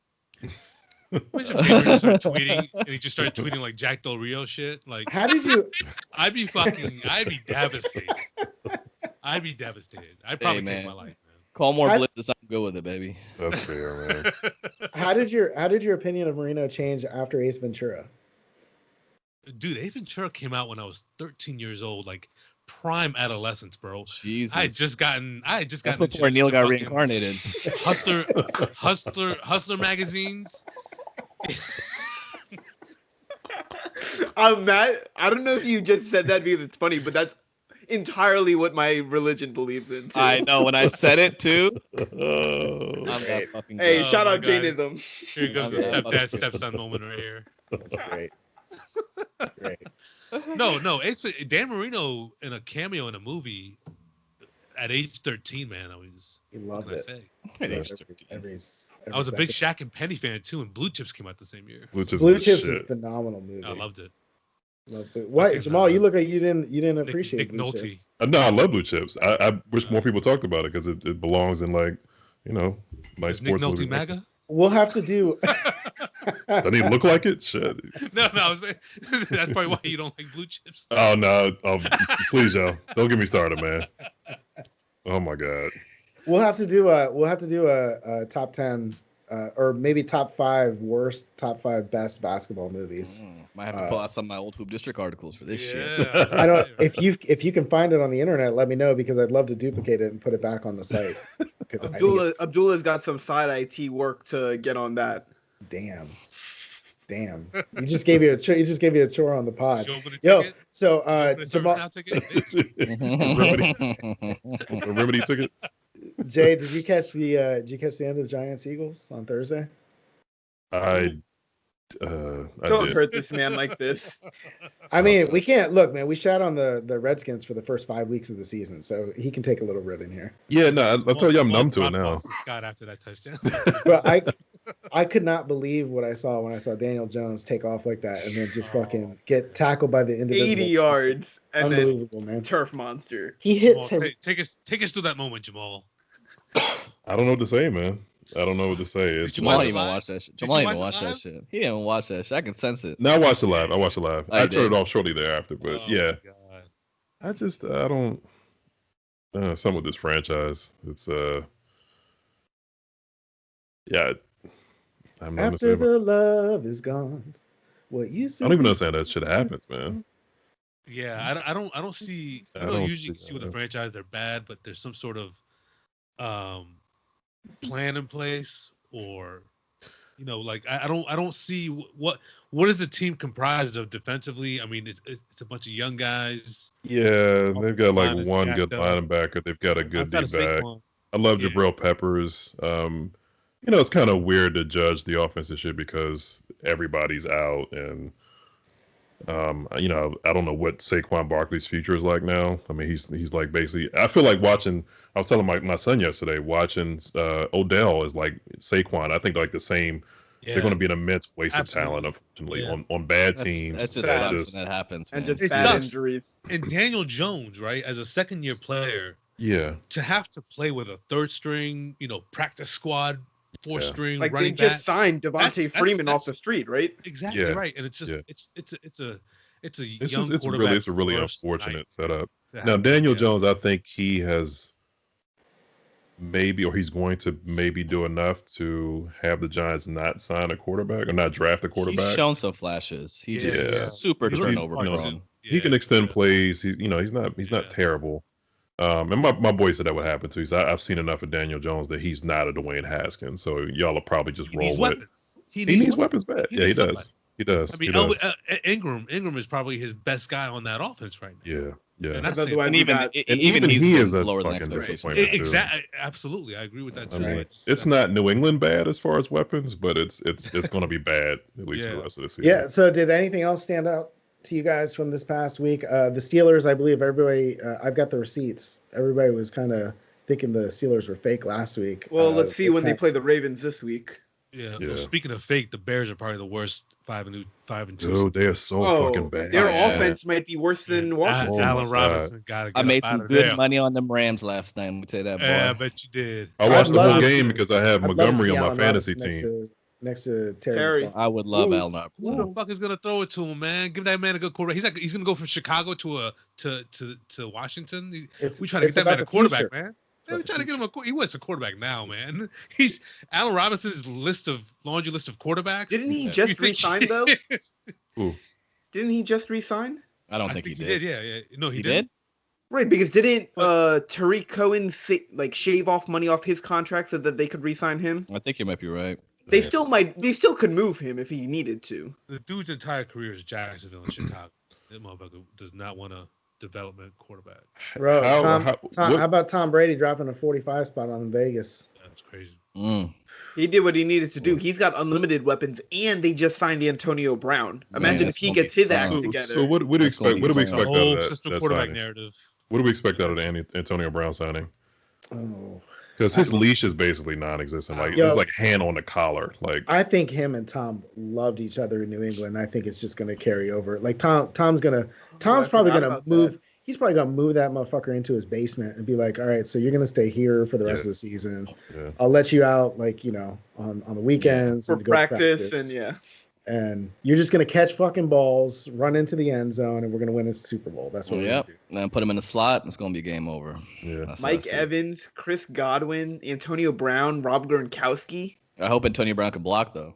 Imagine if Dan Marino started tweeting and he just started tweeting like Jack Del Rio shit. Like, how did you? I'd be devastated. I'd probably take my life, man. Call more blitzes. I'm good with it, baby. That's fair, man. How did your opinion of Marino change after Ace Ventura? Dude, Ace Ventura came out when I was 13 years old, like prime adolescence, bro. Jesus. I had just gotten. That's before Neil got reincarnated. Hustler magazines. I'm mad. I don't know if you just said that because it's funny, but that's entirely what my religion believes in. Too. I know when I said it too. Hey, shout out Jainism. Here goes the stepdad stepson moment right here. That's great. That's great. No, it's Dan Marino in a cameo in a movie at age 13, man. He loved it. I was a big Shaq and Penny fan too, and Blue Chips came out the same year. Blue Chips is a phenomenal movie. I loved it. What, Jamal? You look like you didn't appreciate Nick Blue Nolte. Chips. No, I love Blue Chips. I wish more people talked about it because it belongs in nice sports Nick Nolte movie. MAGA? We'll have to do. Doesn't he look like it? Shit. No, that's probably why you don't like Blue Chips. Oh no! Please, Joe, don't get me started, man. Oh my God. We'll have to do a top 10 or maybe top 5 worst, top 5 best basketball movies. Might have to pull out some of my old Hoop District articles for this shit. I don't. If you can find it on the internet, let me know because I'd love to duplicate it and put it back on the site. Abdullah's got some side IT work to get on that. Damn. You just gave you a chore on the pod. Yo, so Jamal. Remedy ticket. Jay, did you catch the end of Giants Eagles on Thursday? I don't hurt this man like this. I mean, we can't look, man. We shat on the Redskins for the first 5 weeks of the season, so he can take a little ribbon here. Yeah, no, I'll tell you, I'm numb to it now. Scott after that touchdown. But I could not believe what I saw when I saw Daniel Jones take off like that and then just fucking get tackled by the indivisible. 80 yards and then man. turf monster. He hits Jamal, take us through that moment, Jamal. I don't know what to say, man. I don't know what to say. Jamal didn't even watch that shit. He didn't even watch that shit. He didn't even watch that shit. I can sense it. No, I watched it live. I turned it off shortly thereafter, but yeah. I don't something with this franchise. It's yeah. After the love is gone, what used to I don't even understand that shit happens, man. Yeah, I don't see. I don't usually see with a franchise they're bad, but there's some sort of plan in place, or like I don't see what is the team comprised of defensively. I mean, it's a bunch of young guys. Yeah, they've got like one good linebacker. They've got a good D-back. I love Jabril Peppers. It's kind of weird to judge the offensive shit because everybody's out, and I don't know what Saquon Barkley's future is like now. I mean, he's like basically. I feel like watching. I was telling my son yesterday, watching Odell is like Saquon. I think like the same. Yeah. They're going to be an immense waste of talent, unfortunately, on bad teams. That's just sucks when that happens, man. And just bad injuries. And Daniel Jones, right, as a second-year player, to have to play with a third string, practice squad, fourth string, like running they just signed Devontae Freeman off the street, right? Exactly right, and it's just it's a really unfortunate setup. Now Daniel Jones, I think he has he's going to maybe do enough to have the Giants not sign a quarterback or not draft a quarterback. He's shown some flashes. He's just super turnover prone. He can extend plays. He's not terrible. And my boy said that would happen too. I've seen enough of Daniel Jones that he's not a Dwayne Haskins. So y'all will probably just roll with it. He needs weapons bad. Yeah, he does. He does. I mean, Ingram is probably his best guy on that offense right now. Yeah. And even he is lower than expectations. Exactly. Absolutely, I agree with that too. I mean, it's not New England bad as far as weapons, but it's going to be bad at least for the rest of the season. Yeah. So did anything else stand out to you guys from this past week? The Steelers, I believe everybody. I've got the receipts. Everybody was kind of thinking the Steelers were fake last week. Well, let's see when they play the Ravens this week. Yeah. Well, speaking of fake, the Bears are probably the worst 5-2. Dude, they are so fucking bad. Their offense might be worse than Washington. Allen Robinson got to get I made some good money on them Rams last night. Let me tell you that, boy. Yeah, I bet you did. I watched the whole game because I have Montgomery on my fantasy team. Next to Terry. I would love Allen Robinson. Who the fuck is gonna throw it to him, man? Give that man a good quarterback. He's gonna go from Chicago to Washington. We trying to get that man a quarterback, man. We're trying to get him he wants a quarterback now, man. He's Allen Robinson's laundry list of quarterbacks. Didn't he just resign though? Who? Didn't he just resign? I don't think he did. Yeah. No, he did. Right, because didn't Tariq Cohen shave off money off his contract so that they could re-sign him? I think you might be right. They still could move him if he needed to. The dude's entire career is Jacksonville and Chicago. That motherfucker does not want a development quarterback. Bro, how about Tom Brady dropping a 45 spot on Vegas? That's crazy. He did what he needed to do. He's got unlimited weapons, and they just signed Antonio Brown. Imagine if he gets his act together. So what do we expect? What do we expect out of that quarterback narrative? What do we expect out of the Antonio Brown signing? Oh. Because his leash is basically non-existent. It's like hand on the collar. Like I think him and Tom loved each other in New England. I think it's just going to carry over. Like Tom's probably going to move. He's probably going to move that motherfucker into his basement and be like, all right, so you're going to stay here for the rest of the season. Yeah. I'll let you out, on the weekends for practice. And you're just going to catch fucking balls, run into the end zone, and we're going to win a Super Bowl. That's what we're going to do. And then put him in the slot, and it's going to be game over. Yeah. Mike Evans, Chris Godwin, Antonio Brown, Rob Gronkowski. I hope Antonio Brown can block, though.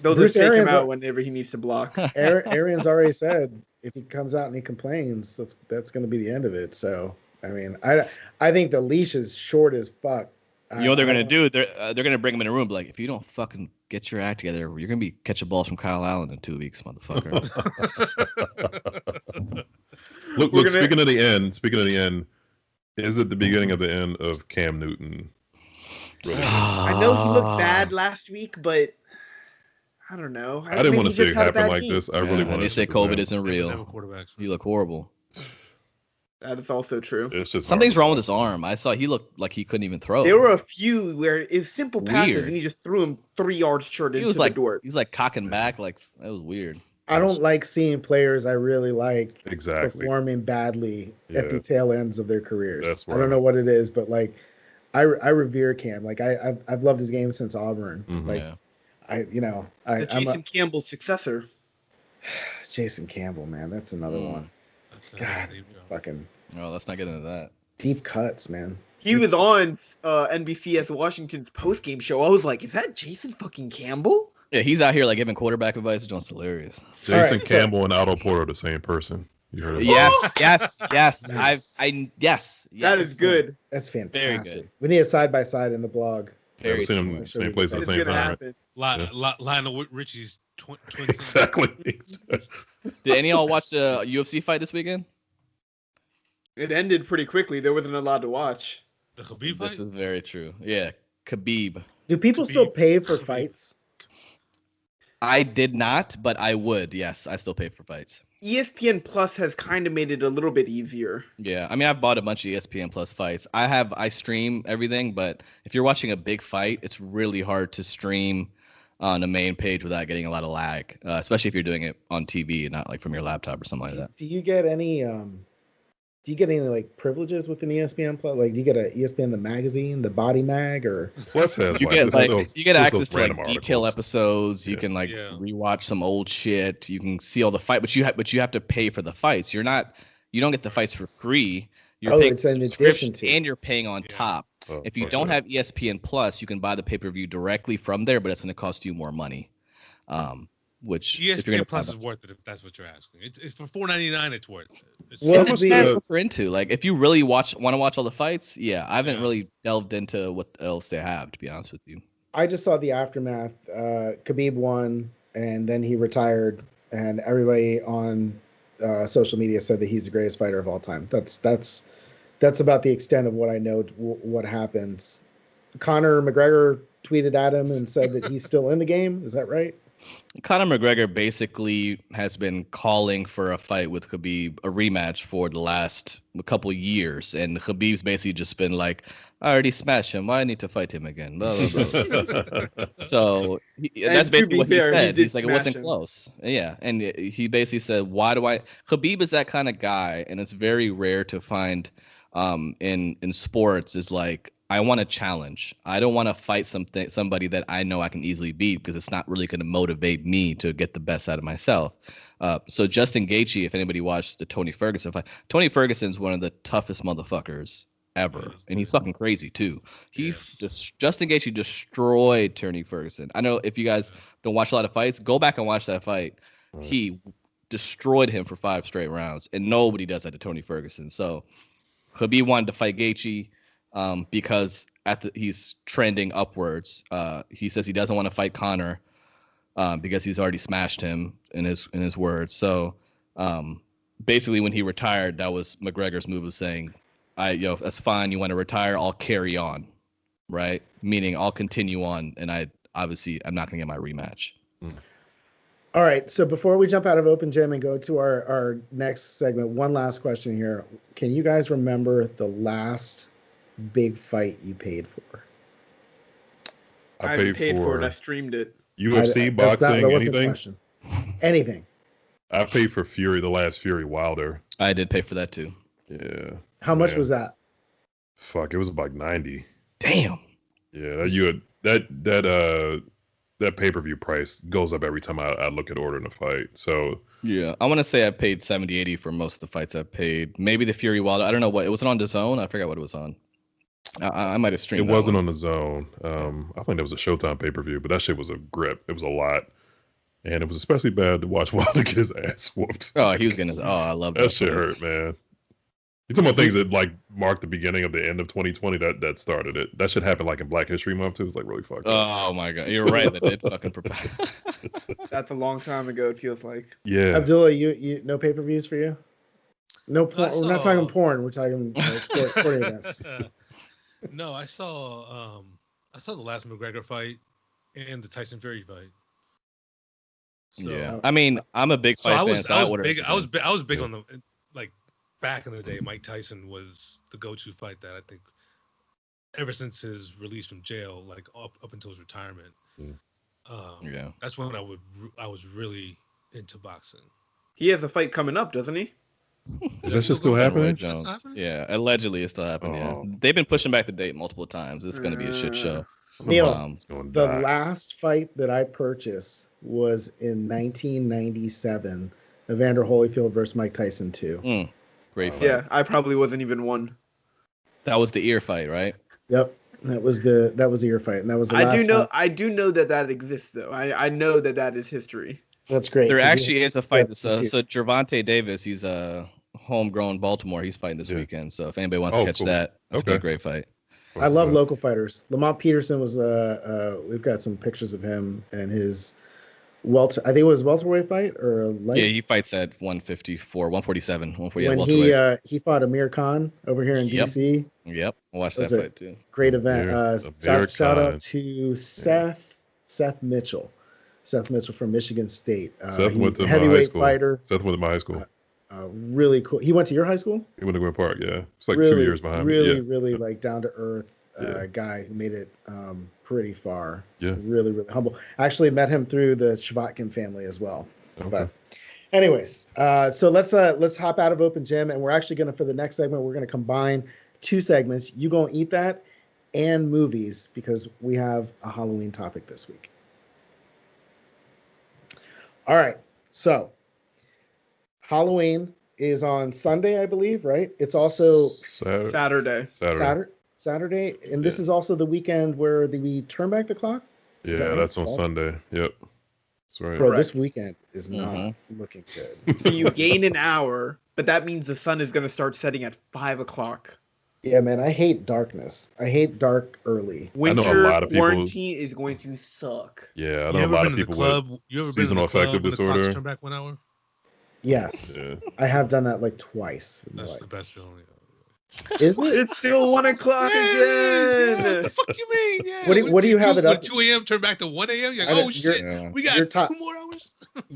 They'll just take him out whenever he needs to block. Arians already said if he comes out and he complains, that's going to be the end of it. So, I mean, I think the leash is short as fuck. You know what they're going to do? They're going to bring him in a room like, if you don't fucking get your act together, you're going to be catching balls from Kyle Allen in 2 weeks, motherfucker. Look. Speaking of the end, is it the beginning of the end of Cam Newton? Really? I know he looked bad last week, but I don't know. I didn't want to see it happen like this. I really want to say COVID isn't real. You look horrible. That is also true. It's just something's wrong with his arm. I saw he looked like he couldn't even throw. There were a few where it's simple passes and he just threw him 3 yards short into the door. He was like cocking back, like it was weird. I don't like seeing players I really like performing badly at the tail ends of their careers. I don't know what it is, but like I revere Cam. Like I've loved his game since Auburn. Mm-hmm. Jason Campbell's successor. Jason Campbell, man, that's another one. God, fucking. Oh, let's not get into that. Deep cuts, man. He was on NBC as Washington's post-game show. I was like, is that Jason fucking Campbell? Yeah, he's out here like giving quarterback advice. It's just hilarious. Jason Campbell and Otto Porter are the same person. You heard it? Yes. Yes. That is good. That's fantastic. Very good. We need a side-by-side in the blog. I've seen them same place at the same time. Right? Lionel Richie's twin. Exactly. Did any of y'all watch the UFC fight this weekend? It ended pretty quickly. There wasn't a lot to watch. The Khabib fight? This is very true. Yeah, Khabib. Do people still pay for fights? I did not, but I would. Yes, I still pay for fights. ESPN Plus has kind of made it a little bit easier. Yeah, I mean, I've bought a bunch of ESPN Plus fights. I stream everything, but if you're watching a big fight, it's really hard to stream on the main page without getting a lot of lag, especially if you're doing it on TV and not like from your laptop or something like that. Do you get any like privileges with an ESPN Plus? Like, do you get a ESPN the magazine, the Body Mag, or Plus has you get access to like detail episodes. You can rewatch some old shit. You can see all the fight, but you have to pay for the fights. You don't get the fights for free. You're paying it's in addition to, and you're paying on top. If you don't have ESPN Plus, you can buy the pay-per-view directly from there, but it's going to cost you more money. Which ESPN Plus is worth it if that's what you're asking. It's for $4.99. It's worth it. That's what you're into. Like, if you really want to watch all the fights, I haven't really delved into what else they have, to be honest with you. I just saw the aftermath. Khabib won, and then he retired, and everybody on social media said that he's the greatest fighter of all time. That's about the extent of what I know. What happens? Conor McGregor tweeted at him and said that he's still in the game. Is that right? Conor McGregor basically has been calling for a fight with Khabib, a rematch for the last couple years, and Khabib's basically just been like, "I already smashed him. Why I need to fight him again?" Blah blah blah. So that's basically what he said. He's like, it wasn't close. Yeah, and he basically said, "Why do I?" Khabib is that kind of guy, and it's very rare to find in sports. Is like, I want a challenge. I don't want to fight somebody that I know I can easily beat because it's not really going to motivate me to get the best out of myself. So Justin Gaethje, if anybody watched the Tony Ferguson fight, Tony Ferguson's one of the toughest motherfuckers ever, and he's fucking crazy too. Justin Gaethje destroyed Tony Ferguson. I know if you guys don't watch a lot of fights, go back and watch that fight. Right. He destroyed him for 5 straight rounds, and nobody does that to Tony Ferguson. So Khabib wanted to fight Gaethje. Because he's trending upwards. He says he doesn't want to fight Conor because he's already smashed him in his words. So basically, when he retired, that was McGregor's move of saying, that's fine. You want to retire? I'll carry on, right? Meaning I'll continue on, and I'm not going to get my rematch. All right. So before we jump out of Open Gym and go to our next segment, one last question here. Can you guys remember the last big fight you paid for? I paid for it. I streamed it. UFC, boxing, anything? Anything. I paid for Fury, the last Fury Wilder. I did pay for that too. Yeah. How much was that? Fuck, it was about 90. Damn. Yeah, that pay-per-view price goes up every time I look at ordering a fight. So yeah, I want to say I paid 70, 80 for most of the fights I paid. Maybe the Fury Wilder. I don't know what it was on DAZN. I forgot what it was on. I might have streamed. It wasn't on the Zone. I think that was a Showtime pay-per-view, but that shit was a grip. It was a lot, and it was especially bad to watch Wilder get his ass whooped. Oh, he was getting. I love that shit. Hurt, man. You're talking about things that like marked the beginning of the end of 2020. That started it. That shit happened like in Black History Month too. It was like really fucked up. Oh my god, you're right. That did fucking prepare. That's a long time ago. It feels like. Yeah. Abdullah, you no pay-per-views for you? No porn. We're not talking porn. We're talking sporting events. No, I saw the last McGregor fight and the Tyson Fury fight. So, yeah, I mean, I'm a big fight fan. I was big on the back in the day. Mike Tyson was the go-to fight that I think ever since his release from jail, like up until his retirement. Yeah, that's when I was really into boxing. He has a fight coming up, doesn't he? Is that shit still happening? Yeah, allegedly it's still happening. Yeah, they've been pushing back the date multiple times. It's going to be a shit show. Neil, the last fight that I purchased was in 1997, Evander Holyfield versus Mike Tyson 2. Great fight. Yeah, I probably wasn't even one. That was the ear fight, right? Yep, that was the ear fight, and that was the last time. I do know that exists though. I know that is history. That's great. There actually is a fight. So Gervonta Davis, he's a homegrown Baltimore. He's fighting this weekend. So if anybody wants to catch that, it's a great fight. I love local fighters. Lamont Peterson was we've got some pictures of him and his I think it was welterweight fight or light. Yeah, he fights at 154, 147, 148. When he fought Amir Khan over here in DC. Yep, I watched that fight too. Great event. Shout out to Seth Mitchell. Seth Mitchell from Michigan State. Seth went to heavyweight fighter. Seth went to my high school. Really cool. He went to your high school? He went to Gwynn Park, yeah. It's like 2 years behind me. Really like down to earth guy who made it pretty far. Yeah. Really, really humble. Actually met him through the Shvatkin family as well. Okay. But anyways, so let's hop out of Open Gym, and we're actually gonna, for the next segment, we're gonna combine 2 segments. You gonna eat that and movies, because we have a Halloween topic this week. All right, so Halloween is on Sunday, I believe, right? It's also Saturday, and this is also the weekend where we turn back the clock. Yeah, that's on Sunday. Yep, that's right. Bro, this weekend is not looking good. So you gain an hour, but that means the sun is going to start setting at 5:00. Yeah, man, I hate darkness. I hate dark early. Winter quarantine is going to suck. Yeah, I know a lot of people with seasonal affective disorder. Turn back 1 hour? Yes, I have done that like twice. That's the best feeling. Is it? It's still 1 o'clock again. What the fuck you mean? Yeah. What do you have it up? 2 a.m. turn back to 1 a.m. You're like, oh shit, we got 2 more hours.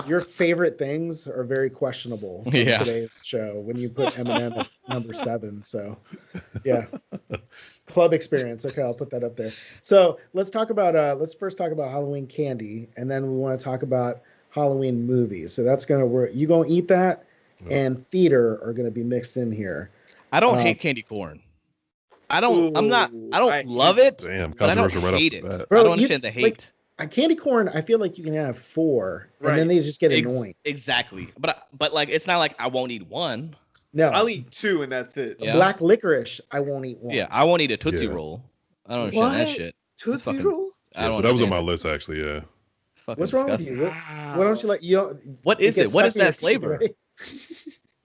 Your favorite things are very questionable on today's show when you put Eminem at number 7. So, yeah, club experience. Okay, I'll put that up there. So let's talk about let's first talk about Halloween candy, and then we want to talk about Halloween movies. So that's gonna you gonna eat that, and theater are gonna be mixed in here. I don't hate candy corn. I don't love it. Damn, but I don't hate it. Bro, I don't understand the hate. Like, candy corn, I feel like you can have 4, and then they just get annoying. Exactly. But like, it's not like I won't eat one. No, I'll eat 2, and that's it. Yeah. Black licorice, I won't eat 1. Yeah, I won't eat a Tootsie Roll. I don't understand that shit. Tootsie Roll? Yeah, so that was on my list, actually. Yeah. What's wrong with you? What don't you like? You don't. What is it? What is that flavor? Right?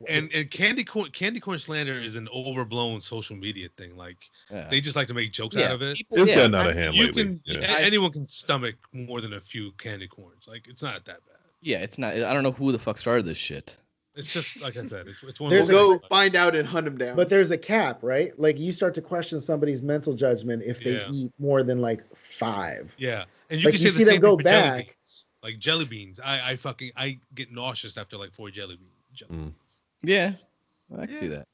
And candy corn slander is an overblown social media thing. Like they just like to make jokes out of it. It's gotten out of hand lately. Anyone can stomach more than a few candy corns. Like it's not that bad. Yeah, it's not. I don't know who the fuck started this shit. It's just like I said. It's one. We'll go find out and hunt them down. But there's a cap, right? Like you start to question somebody's mental judgment if they eat more than like 5. Yeah, and you can say the same thing for jelly beans. Like jelly beans, I get nauseous after like 4 jelly beans. Yeah, I can see that.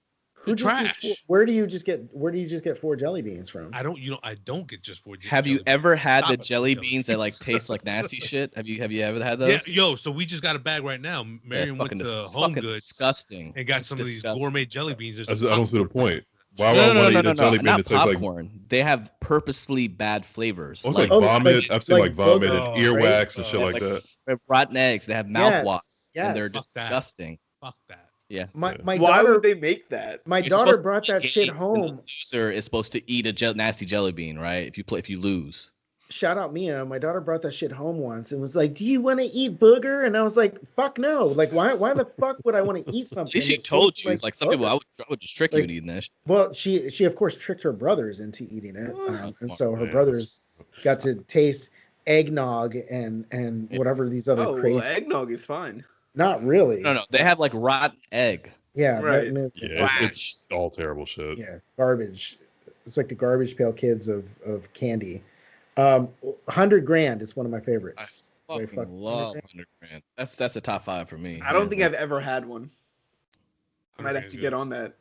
Where do you just get 4 jelly beans from? I don't get just 4 jelly beans. Have you ever had the jelly beans that like taste like nasty shit? Have you ever had those? Yeah, so we just got a bag right now. Marion went to Home Goods disgusting. And got some of these gourmet jelly beans. I don't see the point. Why would I want to eat a jelly bean that tastes popcorn. They have purposefully bad flavors. It's like vomit. I've seen like vomit and earwax and shit like that. Rotten eggs. They have mouthwash. And they're disgusting. Fuck that. Yeah. My Why daughter, would they make that? My daughter brought that shit home. The loser is supposed to eat a nasty jelly bean, right? If you lose. Shout out Mia. My daughter brought that shit home once and was like, "Do you want to eat booger?" And I was like, "Fuck no! Like, why the fuck would I want to eat something?" At least she told you. Like some people, I would just trick you into eating that shit. Well, she of course tricked her brothers into eating it, and so her brothers got to taste eggnog and whatever these other crazy. Well, eggnog is fine. Not really. No. They have like rotten egg. Yeah, right. It's all terrible shit. Yeah, garbage. It's like the Garbage Pail Kids of candy. 100 Grand is one of my favorites. I fucking love 100 Grand. That's a top 5 for me. I don't think I've ever had one. I might have to get on that.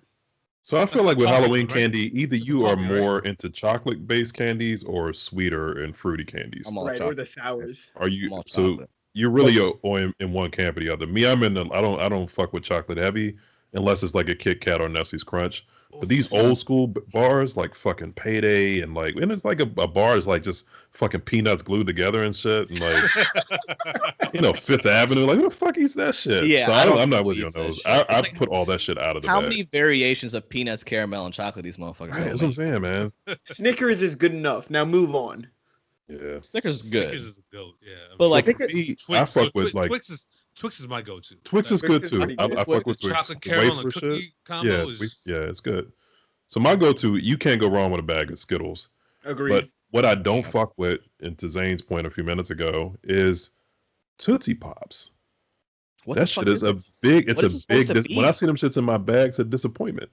So I feel like with Halloween candy, either you are more into chocolate-based candies or sweeter and fruity candies. Right, or the sours. Are you so? You're really in one camp or the other. Me, I don't fuck with chocolate heavy unless it's like a Kit Kat or Nestle's Crunch. But these old school bars like fucking Payday and it's like a bar is like just fucking peanuts glued together and shit and like Fifth Avenue. Like who the fuck eats that shit? Yeah, so I'm not with you on those. I put all that shit out of the How bag. many variations of peanuts, caramel, and chocolate these motherfuckers? Right, that's what I'm saying, man. Snickers is good enough. Now move on. Yeah, Snickers is good. Snickers is a goat. Yeah, but like Twix, I fuck with like Twix is my go-to. Twix is good too. I fuck with Twix. Chocolate caramel and cookie combo it's good. So my go-to, you can't go wrong with a bag of Skittles. Agreed. But what I don't fuck with, and to Zane's point a few minutes ago, is Tootsie Pops. That shit is a big. It's a big. When I see them shits in my bag, it's a disappointment.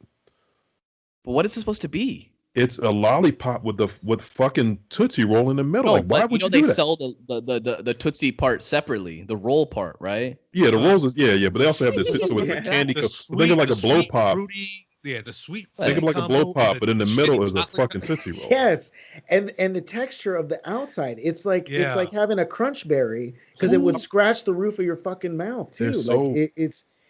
But what is it supposed to be? It's a lollipop with fucking Tootsie Roll in the middle. No, like, why would you do they that? sell the Tootsie part separately, the roll part, right? Yeah, the rolls is but they also have the so it's a candy. Think of like a blow pop. Fruity, the sweet. Think of like a blow pop, but in the middle is a fucking Tootsie Roll. Yes, and the texture of the outside, it's like having a crunch berry because it would scratch the roof of your fucking mouth too.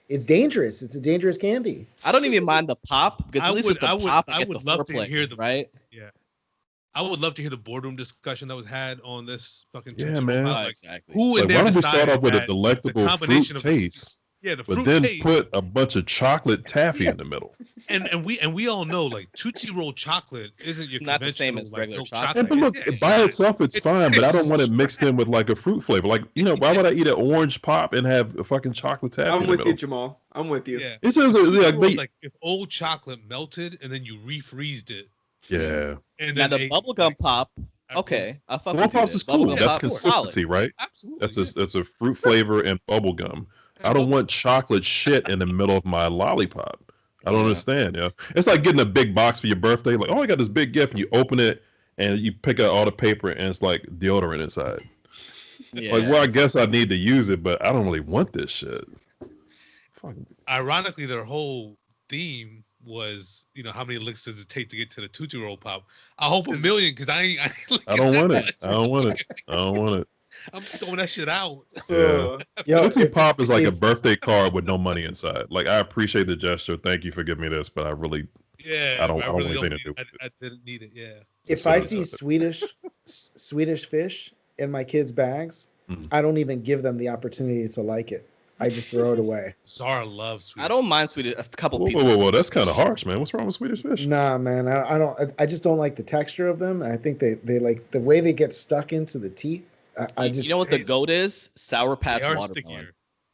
It's dangerous. It's a dangerous candy. I don't even mind the pop because at least with the pop, I would love to hear the right. Yeah, I would love to hear the boardroom discussion that was had on this fucking. Yeah, man. Exactly. Who in there? Why don't we start off with a delectable fruit taste? Yeah, but then put a bunch of chocolate taffy in the middle. And we all know like Tootsie Roll chocolate isn't your not the same as regular chocolate. And but look, by itself it's fine, but I don't want it mixed in with like a fruit flavor. Like why would I eat an orange pop and have a fucking chocolate taffy? I'm with you, Jamal. I'm with you. Yeah. It's just like if old chocolate melted and then you refreezed it. Yeah. And then the bubblegum pop. Okay, I fuck with Pops is cool. That's consistency, right? Absolutely. That's a fruit flavor and bubblegum. I don't want chocolate shit in the middle of my lollipop. I don't understand. It's like getting a big box for your birthday. Like, oh, I got this big gift, and you open it, and you pick out all the paper, and it's like deodorant inside. Yeah. Like, well, I guess I need to use it, but I don't really want this shit. Ironically, their whole theme was, how many licks does it take to get to the Tootsie Roll Pop? I hope 1 million, because I don't want it. I don't want it. I'm throwing that shit out. Yeah. Tootsie Pop is like a birthday card with no money inside. Like, I appreciate the gesture. Thank you for giving me this, but I really, I don't want anything to do with it. I didn't need it. Yeah. If I see Swedish fish in my kids' bags, I don't even give them the opportunity to like it. I just throw it away. Zara loves Swedish. I don't mind Swedish. A couple pieces. Whoa! That's kind of harsh, man. What's wrong with Swedish fish? Nah, man. I don't. I just don't like the texture of them. I think they like the way they get stuck into the teeth. You know what the goat is? Sour Patch watermelon.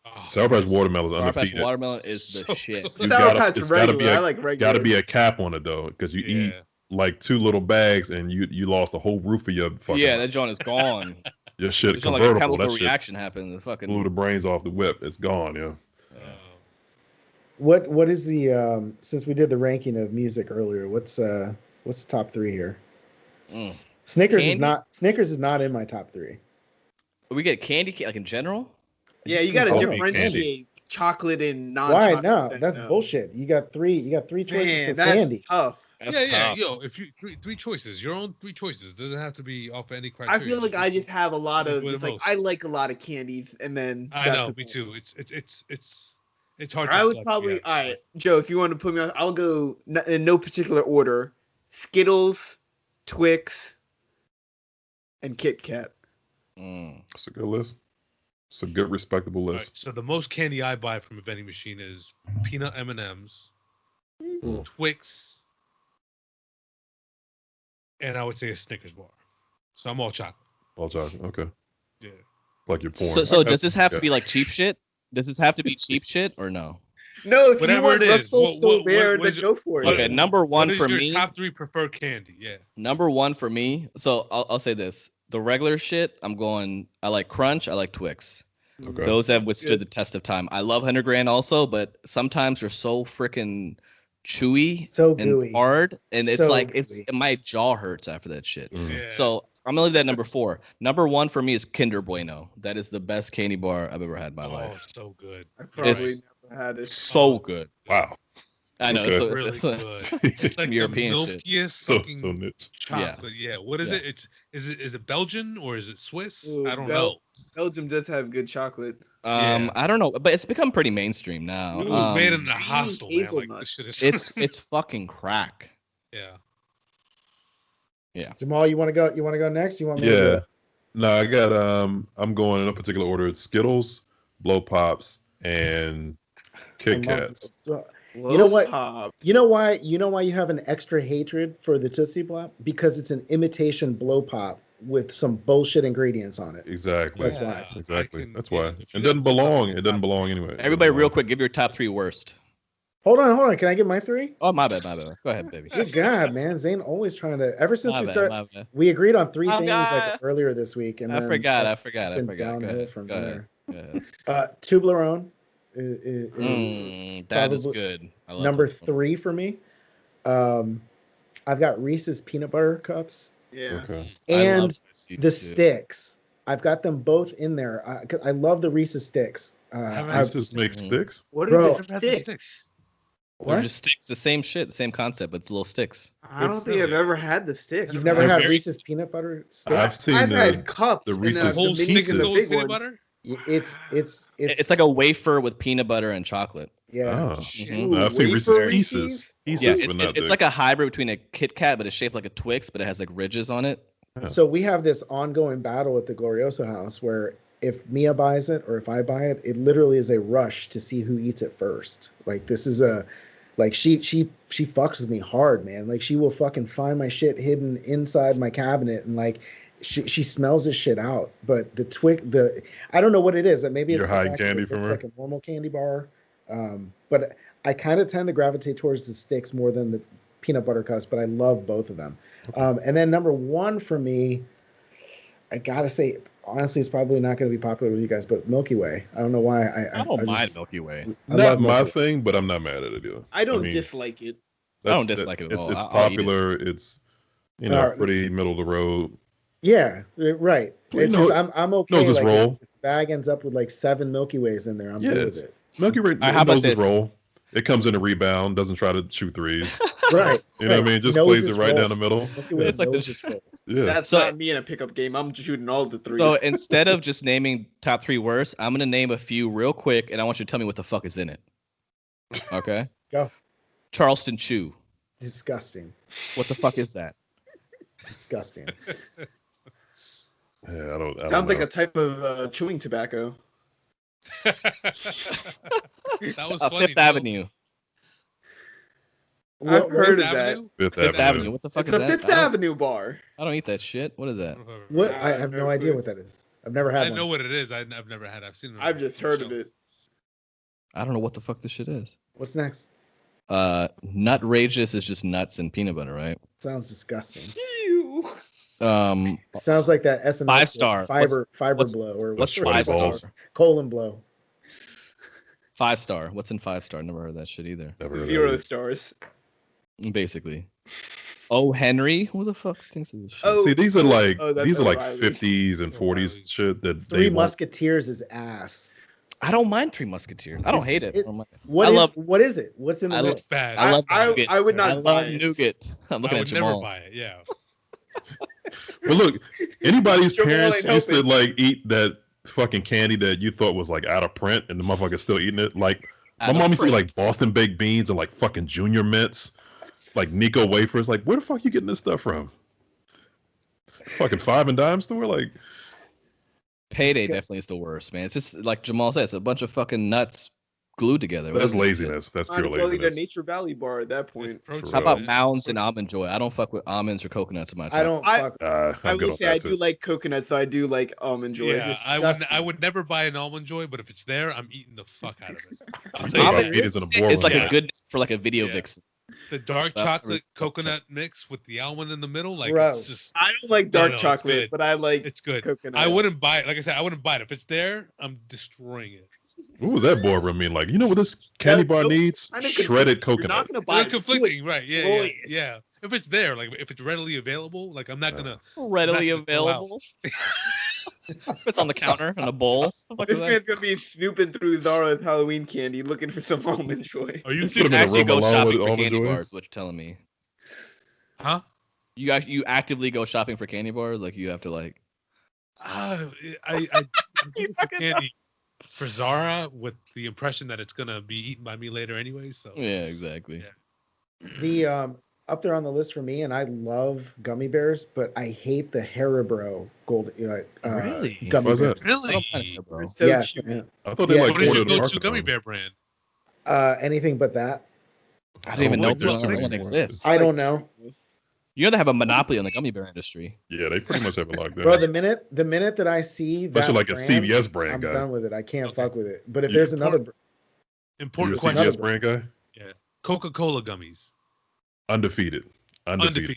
Oh, Sour Patch watermelon is Sour undefeated. Patch watermelon is the shit. Sour Patch regular. I like regular. Got to be a cap on it though, because you eat like 2 little bags and you lost the whole roof of your fucking. Yeah, that joint is gone. Your shit it's convertible. Like a chemical that reaction happened. The fucking blew the brains off the whip. It's gone. Yeah. What is the since we did the ranking of music earlier? What's the top 3 here? Snickers is not in my top 3. We get candy like in general. Yeah, you got to differentiate chocolate and non-chocolate. Why? No, that's bullshit. You got 3 choices for candy. Tough. That's tough. Yo, if you 3 choices, your own 3 choices, doesn't have to be off any criteria. I feel like I just have a lot of I like a lot of candies, and then I know, me too. It's hard. I would probably all right, Joe. If you want to put me on, I'll go in no particular order: Skittles, Twix, and Kit Kat. That's a good list. It's a good, respectable list. Right, so the most candy I buy from a vending machine is peanut M&Ms, Twix, and I would say a Snickers bar. So I'm all chocolate. All chocolate. Okay. Yeah. Like your porn. So does this have to be like cheap shit? Does this have to be cheap shit or no? No, if you want Russell so rare, then go for it. Okay, number 1 for me. Top 3 preferred candy. Yeah. Number 1 for me. So I'll say this: the regular shit, I like Crunch. I like Twix. Okay. Those have withstood the test of time. I love 100 Grand also, but sometimes they're so freaking chewy, so gooey, and hard, and it's so like gooey. My jaw hurts after that shit. Yeah. So I'm gonna leave that number 4. Number 1 for me is Kinder Bueno. That is the best candy bar I've ever had in my life. Oh, so good. I probably never had it. So good. Wow. I know. Okay. So really good. It's like European the shit. milkiest So niche. chocolate. Yeah. What is it? Is it Belgian or is it Swiss? Ooh, I don't know. Belgium does have good chocolate. I don't know, but it's become pretty mainstream now. It was made in a hostel, man. Like, this shit is... it's fucking crack. Yeah. Yeah. Jamal, you want to go? You want to go next? You want me? Yeah. No, I got I'm going in no particular order. It's Skittles, Blow Pops, and Kit Kats. You know what? You know why you have an extra hatred for the Tootsie Pop? Because it's an imitation Blow Pop with some bullshit ingredients on it. Exactly. That's why. Exactly. That's why. It doesn't belong. It doesn't belong anyway. Everybody, real quick, give your top 3 worst. Hold on. Can I get my 3? Oh, my bad. Go ahead, baby. Good God, man. Zane always trying to. Ever since we agreed on 3 things like earlier this week, and I forgot. Downhill from there. Go Toblerone is that is good. I love number 3 for me. I've got Reese's peanut butter cups. Yeah. Okay. And the sticks. I've got them both in there. I love the Reese's sticks. Reese's make sticks. What are the sticks? They're just sticks, the same shit, the same concept, but it's little sticks. I don't think I've ever had the sticks. You've never had Reese's peanut butter sticks? I've had cups. The Reese's whole stick is peanut butter. It's like a wafer with peanut butter and chocolate. Yeah. Oh. I've seen Reese's Pieces. Yeah, it's like a hybrid between a Kit Kat, but it's shaped like a Twix, but it has like ridges on it. Yeah. So we have this ongoing battle at the Glorioso house where if Mia buys it or if I buy it, it literally is a rush to see who eats it first. Like this is she fucks with me hard, man. Like she will fucking find my shit hidden inside my cabinet and like she smells this shit out. But I don't know what it is. Maybe it's you're hiding candy from her, like a normal candy bar. But I kind of tend to gravitate towards the sticks more than the peanut butter cups, but I love both of them. And then number 1 for me, I gotta say, honestly, it's probably not going to be popular with you guys, but Milky Way. I don't know why. I don't mind Milky Way. Not my thing, but I'm not mad at it either. I don't dislike it. I don't dislike it at all. It's popular. It's pretty middle of the road. Yeah, right. It's just I'm okay. Knows his role. If the bag ends up with like 7 Milky Ways in there, I'm good with it. Milky Way knows his role. It comes in a rebound, doesn't try to shoot threes. Right. You know what I mean? Just plays it right down the middle. It's like this. Yeah. That's not me in a pickup game. I'm shooting all the threes. So instead of just naming top 3 worst, I'm gonna name a few real quick, and I want you to tell me what the fuck is in it. Okay. Go. Charleston Chew. Disgusting. What the fuck is that? Disgusting. Yeah, I don't Sounds like know. a type of chewing tobacco. That was funny. Fifth Avenue. I've heard of that. Fifth Avenue. What the fuck It's is a that? Fifth Avenue bar. I don't eat that shit. What is that? What? I have no idea what that is. I've never had one. I know what it is. I've never had. I've seen it. I've just heard of it. I don't know what the fuck this shit is. What's next? Nutrageous is just nuts and peanut butter, right? Sounds disgusting. Ew. Sounds like that SNS 5-star fiber blow or what's sweaty 5-star? Colon blow. 5-star. What's in 5-star? Never heard of that shit either. Never heard of 0 it. stars. Basically. Oh, Henry, who the fuck thinks of this shit? Oh, See, these are like that's O'Reilly's. 50s and 40s shit that Three Musketeers is ass. I don't mind Three Musketeers. I don't hate it. What is it? What's in the middle? bad. I love I would not buy it. nougat. I'm looking I at would Jamal. never buy it. Yeah. But look, anybody's Jamal parents ain't used to helping. like eat that fucking candy that you thought was like out of print and the motherfucker's still eating it. Like my mom used to eat like Boston baked beans and like fucking Junior Mints, like Nico wafers. Like where the fuck you getting this stuff from? Fucking 5 and dime store? Like Payday definitely is the worst, man. It's just like Jamal said, it's a bunch of fucking nuts glued together. that's laziness. That's pure Well, laziness. a Nature Valley bar at that point. How about Mounds and Almond Joy? I don't fuck with almonds or coconnuts in my I don't. I- fuck. I will say I do like coconut, so I do like almond joy. Yeah, It's I would never buy an almond joy, but if it's there, I'm eating the fuck out of it. I'll Almond tell you Almond that. Joy. It's like Yeah. a good for like a video Yeah. vixen. The dark That's chocolate really- coconut mix with the almond in the middle, like Gross. it's just I don't like No, dark no, it's chocolate, good. but I like it's good. coconut. I wouldn't buy it. Like I said, I wouldn't buy it. If it's there, I'm destroying it. What was that boardroom mean? Like, you know what this candy bar needs? Kinda Shredded confusing. You're not coconut. gonna buy They're it. conflicting, right? Yeah, yeah, destroy it. yeah. If it's there, like if it's readily available, like I'm not gonna. Readily Not gonna go out. available. It's on the counter in a bowl. What the fuck This is that? man's gonna be snooping through Zara's Halloween candy looking for some almond joy. Are you You Put 'em in a actually room go alone shopping with for Almond candy Joy? bars. What you're telling me? Huh? You actively go shopping for candy bars? Like you have to like. I'm doing fucking candy for Zara with the impression that it's gonna be eaten by me later anyway. So Yeah, exactly. Yeah. The up there on the list for me, and I love gummy bears, but I hate the Haribo gold Really? gummy Why's bears. that? really, Bro. So Yeah, cheap. I thought they Yeah. like what is your ordered go-to market gummy on. bear brand? Anything but that. I didn't even Oh, know like those that things. one exists. I don't know, You know they have a monopoly on the gummy bear industry. Yeah, they pretty much have it locked down. bro. The minute that I see Unless that you're like a brand, CVS brand I'm guy. done with it. I can't Okay. fuck with it. But if You there's can another, You're a Important Another CVS question. brand guy? Coca-Cola gummies. Undefeated. Undefeated.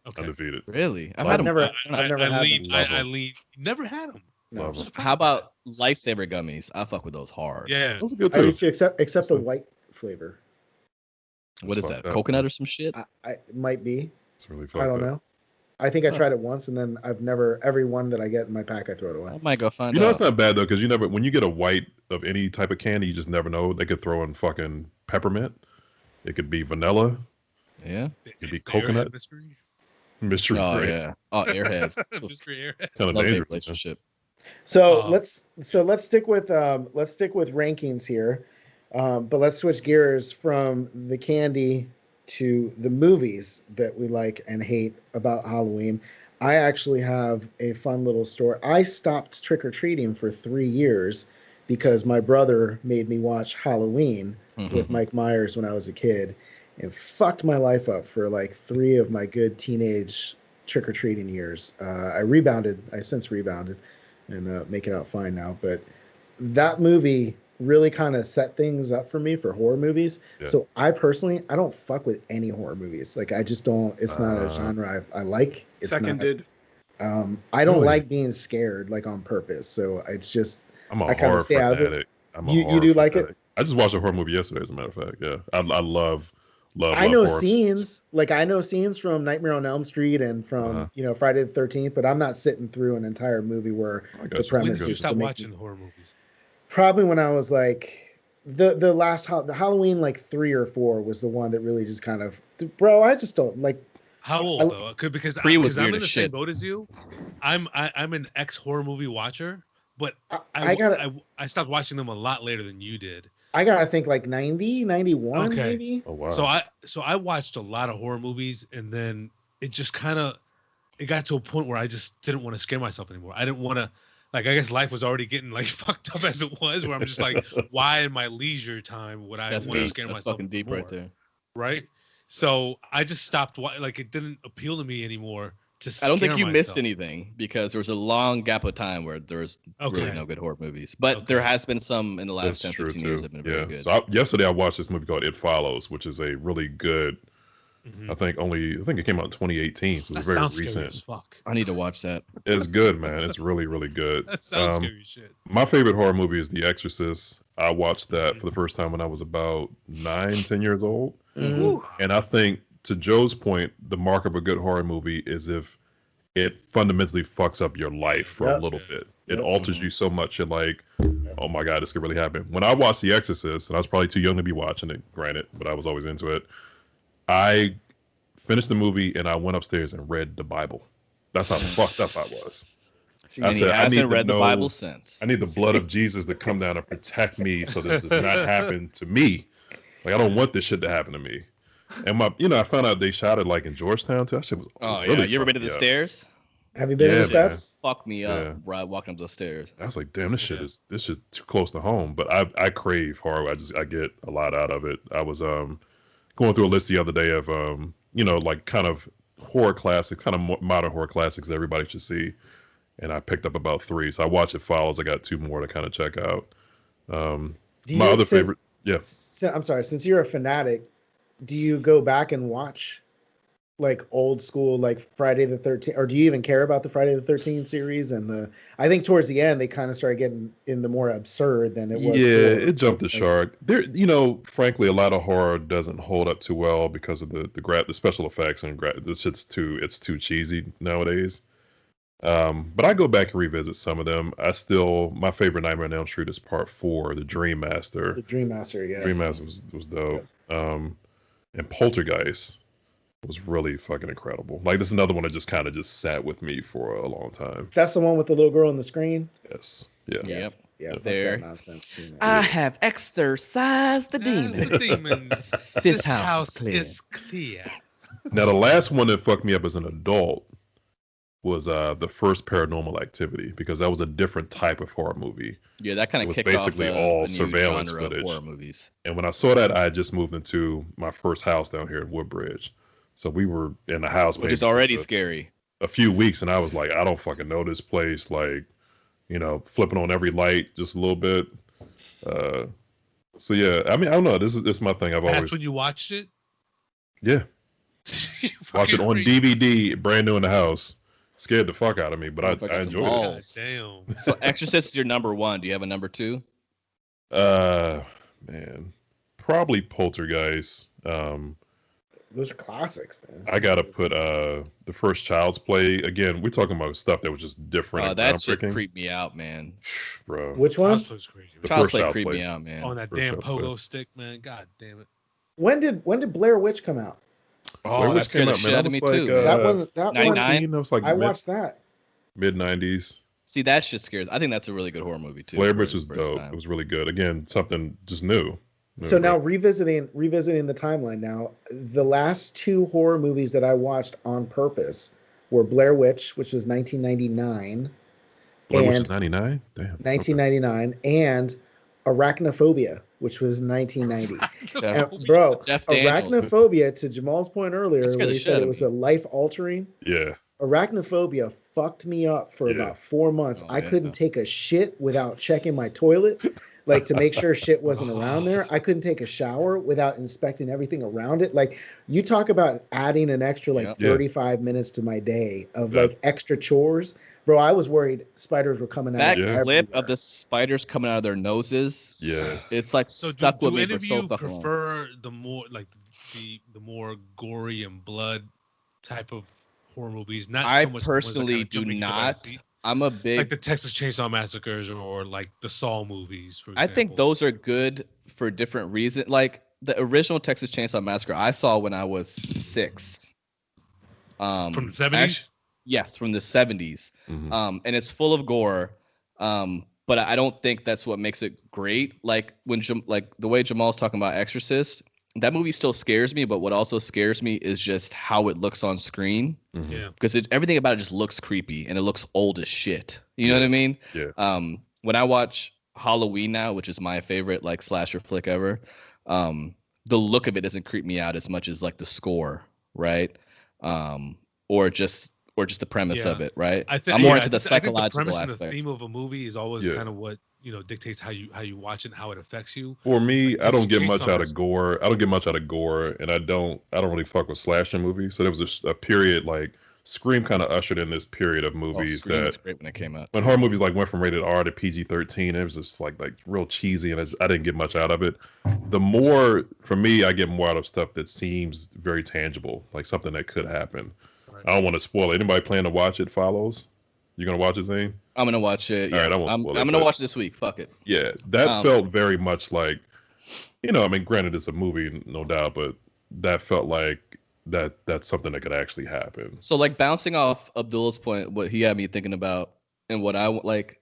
Okay. Undefeated. Really? I've I've had them. never, I, I've never I had lean. them. Love I them. lean. Never had them. No. Love 'em. How about Lifesaver gummies? I fuck with those hard. Yeah. Those are good I do too. too, except the white flavor. What is It's that? fucked up. Coconut or some shit? I it might be. It's really fucked I don't up. know. I think I Huh. tried it once, and then I've never. Every one that I get in my pack, I throw it away. I might go find You know, out. it's not bad though, because you never, when you get a white of any type of candy, you just never know. They could throw in fucking peppermint. It could be vanilla. Yeah. It could be The coconut. Airhead mystery. Mystery Oh grape. yeah. Oh, Airheads. Mystery airhead. Kind of Love that dangerous. relationship. So Um, let's stick with rankings here, but let's switch gears from the candy to the movies that we like and hate about Halloween. I actually have a fun little story. I stopped trick or treating for 3 years because my brother made me watch Halloween with Mike Myers when I was a kid, and fucked my life up for like 3 of my good teenage trick or treating years. I since rebounded and make it out fine now. But that movie really kind of set things up for me for horror movies. Yeah. So I don't fuck with any horror movies. Like I just don't. It's not a genre I like. It's Seconded. I don't like being scared like on purpose, so it's just I kind of stay out of it. You do like it? I just watched a horror movie yesterday, as a matter of fact. Yeah, I love I know horror scenes from Nightmare on Elm Street and from Friday the 13th, but I'm not sitting through an entire movie where the premise is. When did you stop watching horror movies? Probably when I was like the last the Halloween like 3 or 4 was the one that really just kind of, bro. I just don't like. How old though? Because I'm in the same boat as you. I'm an ex horror movie watcher, but I stopped watching them a lot later than you did. I gotta think like 90, 91 maybe. Oh wow. So I watched a lot of horror movies, and then it just it got to a point where I just didn't want to scare myself anymore. I didn't want to, like, I guess life was already getting like fucked up as it was, where I'm just like, why in my leisure time would I want to scare myself? That's fucking deep more, right there. Right? So I just stopped. Like, it didn't appeal to me anymore. I don't think you missed anything, because there was a long gap of time where there was really no good horror movies. But there has been some in the last 10, 15 years that have been very good. So yesterday I watched this movie called It Follows, which is a really good. I think it came out in 2018, so it's very recent. Fuck. I need to watch that. It's good, man. It's really, really good. That sounds scary shit. My favorite horror movie is The Exorcist. I watched that for the first time when I was about 9-10 years old. And I think, to Joe's point, the mark of a good horror movie is if it fundamentally fucks up your life for a little bit. It alters you so much. You're like, oh my God, this could really happen. When I watched The Exorcist, and I was probably too young to be watching it, granted, but I was always into it. I finished the movie and I went upstairs and read the Bible. That's how fucked up I was. I said, I need read the Bible since. I need the blood of Jesus to come down and protect me so this does not happen to me. Like, I don't want this shit to happen to me. And I found out they shot it like in Georgetown too. That shit was really you ever been to the stairs? Have you been to the steps? Fuck me up, walking up those stairs. I was like, damn, this shit is too close to home. But I crave horror. I get a lot out of it. I was going through a list the other day of like kind of horror classics, kind of modern horror classics that everybody should see, and I picked up about 3. So I watched It Follows. I got 2 more to kind of check out. My other favorite, I'm sorry, since you're a fanatic, do you go back and watch like old school, like Friday the 13th, or do you even care about the Friday the 13th series? And I think towards the end they kind of started getting in the more absurd than it was. Yeah, it jumped the shark. There, frankly, a lot of horror doesn't hold up too well because of the special effects, and this shit's too cheesy nowadays. But I go back and revisit some of them. My favorite Nightmare on Elm Street is Part 4, the Dream Master. The Dream Master, yeah. Dream Master was dope. And Poltergeist was really fucking incredible. Like, this is another one that just sat with me for a long time. That's the one with the little girl on the screen? Yes. Yeah. Yep. Yeah, there. That nonsense too, I have exorcised the demons. This house is clear. Now, the last one that fucked me up as an adult was the first Paranormal Activity, because that was a different type of horror movie. Yeah, that kind of kicked basically off all a surveillance genre footage. Of horror movies. And when I saw that, I had just moved into my first house down here in Woodbridge. So we were in the house, which is already scary. A few weeks, and I was like, I don't fucking know this place. Like, flipping on every light just a little bit. So yeah, I mean, I don't know. This is my thing. That's when you watched it. Yeah. Watch it on DVD, brand new in the house. Scared the fuck out of me, but I enjoyed it. Damn. So Exorcist is your number 1. Do you have a number 2? Man, probably Poltergeist. Those are classics, man. I gotta put the first Child's Play. Again, we're talking about stuff that was just different. That shit creeped me out, man. Bro, which one? Child's crazy. Child's Play creeped me out, man. On that damn pogo stick, man. God damn it. When did Blair Witch come out? Oh, that scared the shit out of me too. That 99? One, I watched that. Mid-90s. See, that shit scares. I think that's a really good horror movie too. Blair Witch was dope. It was really good. Again, something just new. So now revisiting the timeline. Now, the last 2 horror movies that I watched on purpose were Blair Witch, which was 1999. Blair Witch was 99? Damn. 1999, and Arachnophobia, which was 1990. Bro, Arachnophobia, to Jamal's point earlier, where he said it was a life-altering. Yeah. Arachnophobia fucked me up for about 4 months. I couldn't take a shit without checking my toilet. like to make sure shit wasn't around there. I couldn't take a shower without inspecting everything around it. Like you talk about adding an extra 35 minutes to my day of like extra chores. Bro, I was worried spiders were coming out. That clip of the spiders coming out of their noses. Yeah. It's like stuck with me for so fucking long. Do any of you prefer the more like the more gory and blood type of horror movies? Not I so much personally do not. I'm a big like the Texas Chainsaw Massacres or like the Saw movies, for example. I think those are good for different reasons. Like the original Texas Chainsaw Massacre I saw when I was 6. From the 70s? Yes, from the 70s. And it's full of gore. But I don't think that's what makes it great. Like when like the way Jamal's talking about Exorcist, that movie still scares me, but what also scares me is just how it looks on screen. Yeah. Because everything about it just looks creepy and it looks old as shit. You know what I mean? Yeah. When I watch Halloween now, which is my favorite like slasher flick ever, the look of it doesn't creep me out as much as like the score, right? Or just the premise of it, right? I'm more into the psychological aspects. The theme of a movie is always kind of what dictates how you watch it and how it affects you. For me, like, I don't get much out of gore. I don't get much out of gore, and I don't really fuck with slasher movies. So there was a period like Scream kind of ushered in this period of movies Scream was great when it came out. When horror movies like went from rated R to PG-13, it was just like real cheesy, and I didn't get much out of it. The more for me, I get more out of stuff that seems very tangible, like something that could happen. Right. I don't want to spoil it. Anybody plan to watch it? Follows? You gonna watch it, Zane? I'm gonna watch it. Yeah. All right, I'm gonna watch it this week. Fuck it. Yeah, that felt very much like, I mean, granted it's a movie, no doubt, but that felt like that's something that could actually happen. So like bouncing off Abdullah's point, what he had me thinking about, and what I like,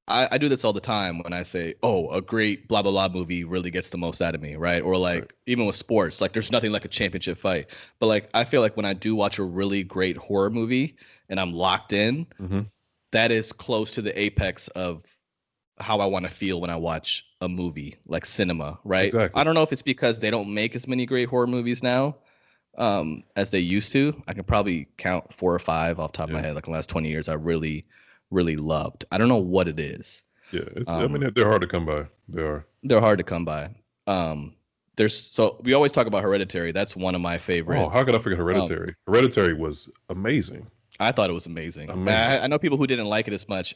I do this all the time when I say, oh, a great blah blah blah movie really gets the most out of me, right? Or like even with sports, like there's nothing like a championship fight. But like I feel like when I do watch a really great horror movie and I'm locked in. That is close to the apex of how I want to feel when I watch a movie, like cinema, right? Exactly. I don't know if it's because they don't make as many great horror movies now as they used to. I can probably count 4 or 5 off the top of my head, like in the last 20 years I really, really loved. I don't know what it is. Yeah, I mean, they're hard to come by. They're hard to come by. So we always talk about Hereditary. That's one of my favorite. Oh, how could I forget Hereditary? Hereditary was amazing. I thought it was amazing. I know people who didn't like it as much,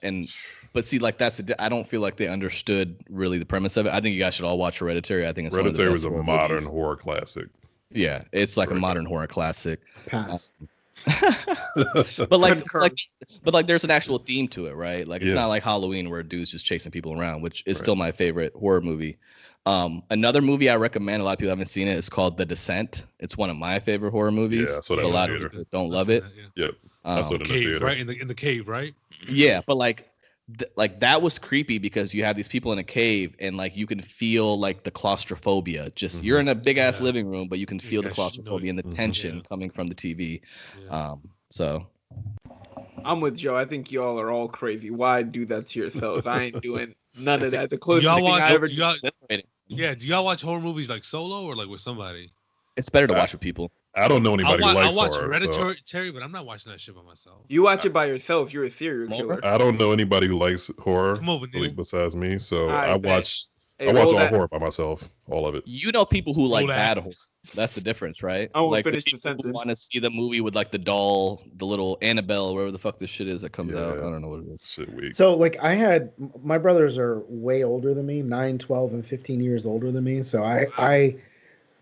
but see, like I don't feel like they understood really the premise of it. I think you guys should all watch Hereditary. I think it's Hereditary was a modern movies. Horror classic. Yeah, it's like a modern horror classic. Pass. But like, there's an actual theme to it, right? Like it's not like Halloween where a dude's just chasing people around, which is still my favorite horror movie. Another movie I recommend, a lot of people haven't seen it, is called The Descent. It's one of my favorite horror movies. Yeah, so a lot of people don't love it. Yep. That's what in the theater. Right? In the cave, right? Yeah, but like that was creepy because you have these people in a cave and like you can feel like the claustrophobia. Just you're in a big ass living room, but you can feel the claustrophobia and the tension coming from the TV. So I'm with Joe. I think y'all are all crazy. Why do that to yourselves? I ain't doing none of that. The closest thing I ever do. Do y'all watch horror movies like solo or like with somebody? It's better to watch with people. I don't know anybody who likes horror. I watch Hereditary, but I'm not watching that shit by myself. You watch it by yourself. You're a serial killer. I don't know anybody who likes horror besides me. So I watch all horror by myself, all of it. You know people who like bad horror. That's the difference, right? I won't like finish the sentence. Want to see the movie with like the doll, the little Annabelle, wherever the fuck this shit is that comes out. I don't know what it is. Shit weak. So like my brothers are way older than me, 9, 12, and 15 years older than me. So I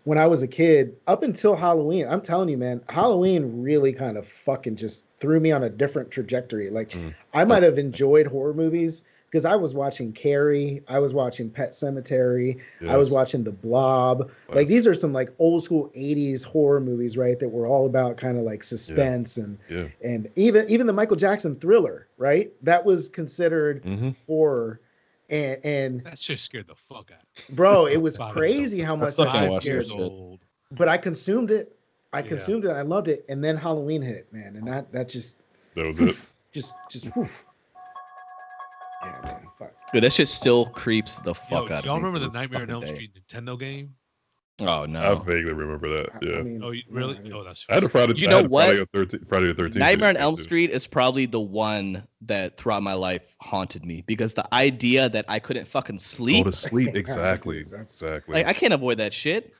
when I was a kid, up until Halloween, I'm telling you, man, Halloween really kind of fucking just threw me on a different trajectory. Like I might have enjoyed horror movies because I was watching Carrie, I was watching Pet Sematary, I was watching The Blob. Like these are some like old school 80s horror movies, right? That were all about kind of like suspense and even the Michael Jackson Thriller, right? That was considered horror. And that shit scared the fuck out of me. Bro, it was crazy how much that shit scared me. But I consumed it. I loved it. And then Halloween hit, man. And that was it. Just woof. Yeah, man. Fuck. Dude, that shit still creeps the fuck out of me. Y'all remember the Nightmare on Elm Street Nintendo game? Oh no! I vaguely remember that. Yeah. I mean, really? No, that's. I had a Friday. You know what? Friday the 13th. Nightmare on Elm Street is probably the one that throughout my life haunted me because the idea that I couldn't fucking sleep. Go to sleep. Exactly. Exactly. Like I can't avoid that shit.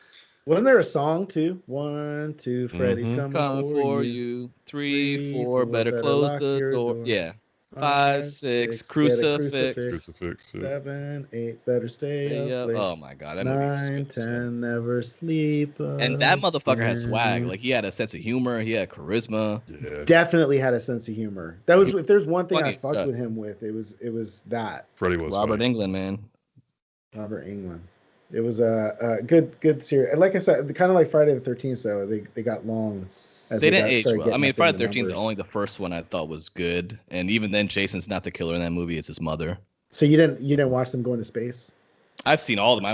Wasn't there a song too? 1, 2, Freddy's coming for you. 3, 4, better close the door. Yeah. 5, 6, crucifix. 7, 8, better stay up late. Oh my god, that 9, 10, never sleep. And that motherfucker had swag. Like he had a sense of humor. He had charisma. Yeah. Definitely had a sense of humor. That was if there's one thing I fucked with him with, it was that. Freddie was Robert funny. Englund, man. Robert Englund. It was a good series. And like I said, kind of like Friday the 13th. So they got long. They didn't age well. I mean, Friday the 13th, only the first one I thought was good, and even then, Jason's not the killer in that movie; it's his mother. So you didn't watch them go into space? I've seen all of them.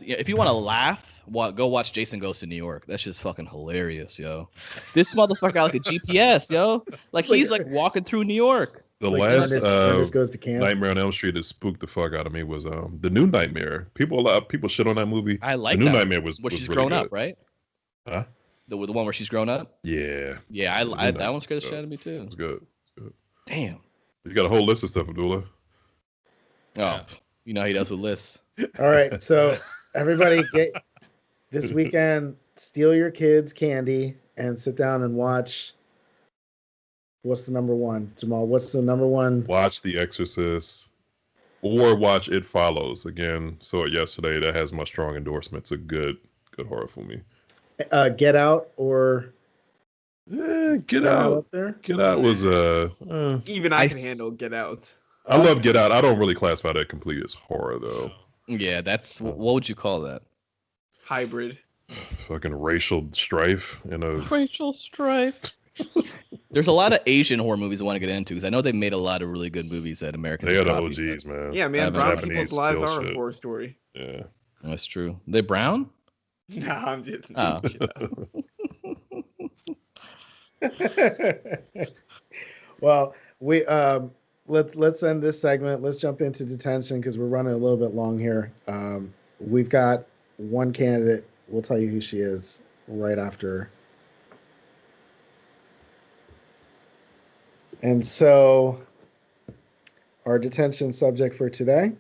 If you want to laugh, go watch Jason Goes to New York. That's just fucking hilarious, yo. This motherfucker got like a GPS, yo. Like he's like walking through New York. The last goes to camp. Nightmare on Elm Street that spooked the fuck out of me was the New Nightmare. People shit on that movie. I like the New Nightmare was where she's really grown good. Up, right? Huh? The one where she's grown up? Yeah. Yeah, I that one scared the shit out of me too. It was good. Damn. You got a whole list of stuff, Abdullah. Oh, you know how he does with lists. All right, so everybody get this weekend, steal your kids' candy and sit down and watch. What's the number one, Jamal? What's the number one? Watch The Exorcist or watch It Follows. Again, saw it yesterday. That has my strong endorsement. It's a good horror for me. Get Out or Get Out. Up there? Get Out was even I can handle Get Out. I love Get Out. I don't really classify that completely as horror though. Yeah, that's what would you call that? Hybrid. Fucking racial strife racial strife. There's a lot of Asian horror movies I want to get into because I know they made a lot of really good movies that Americans. They are the OGs, man. Yeah, man. Brown people's lives are a horror story. Yeah, that's true. They brown? No, I'm just. Oh. Well, we let's end this segment. Let's jump into detention because we're running a little bit long here. We've got one candidate. We'll tell you who she is right after. And so, our detention subject for today.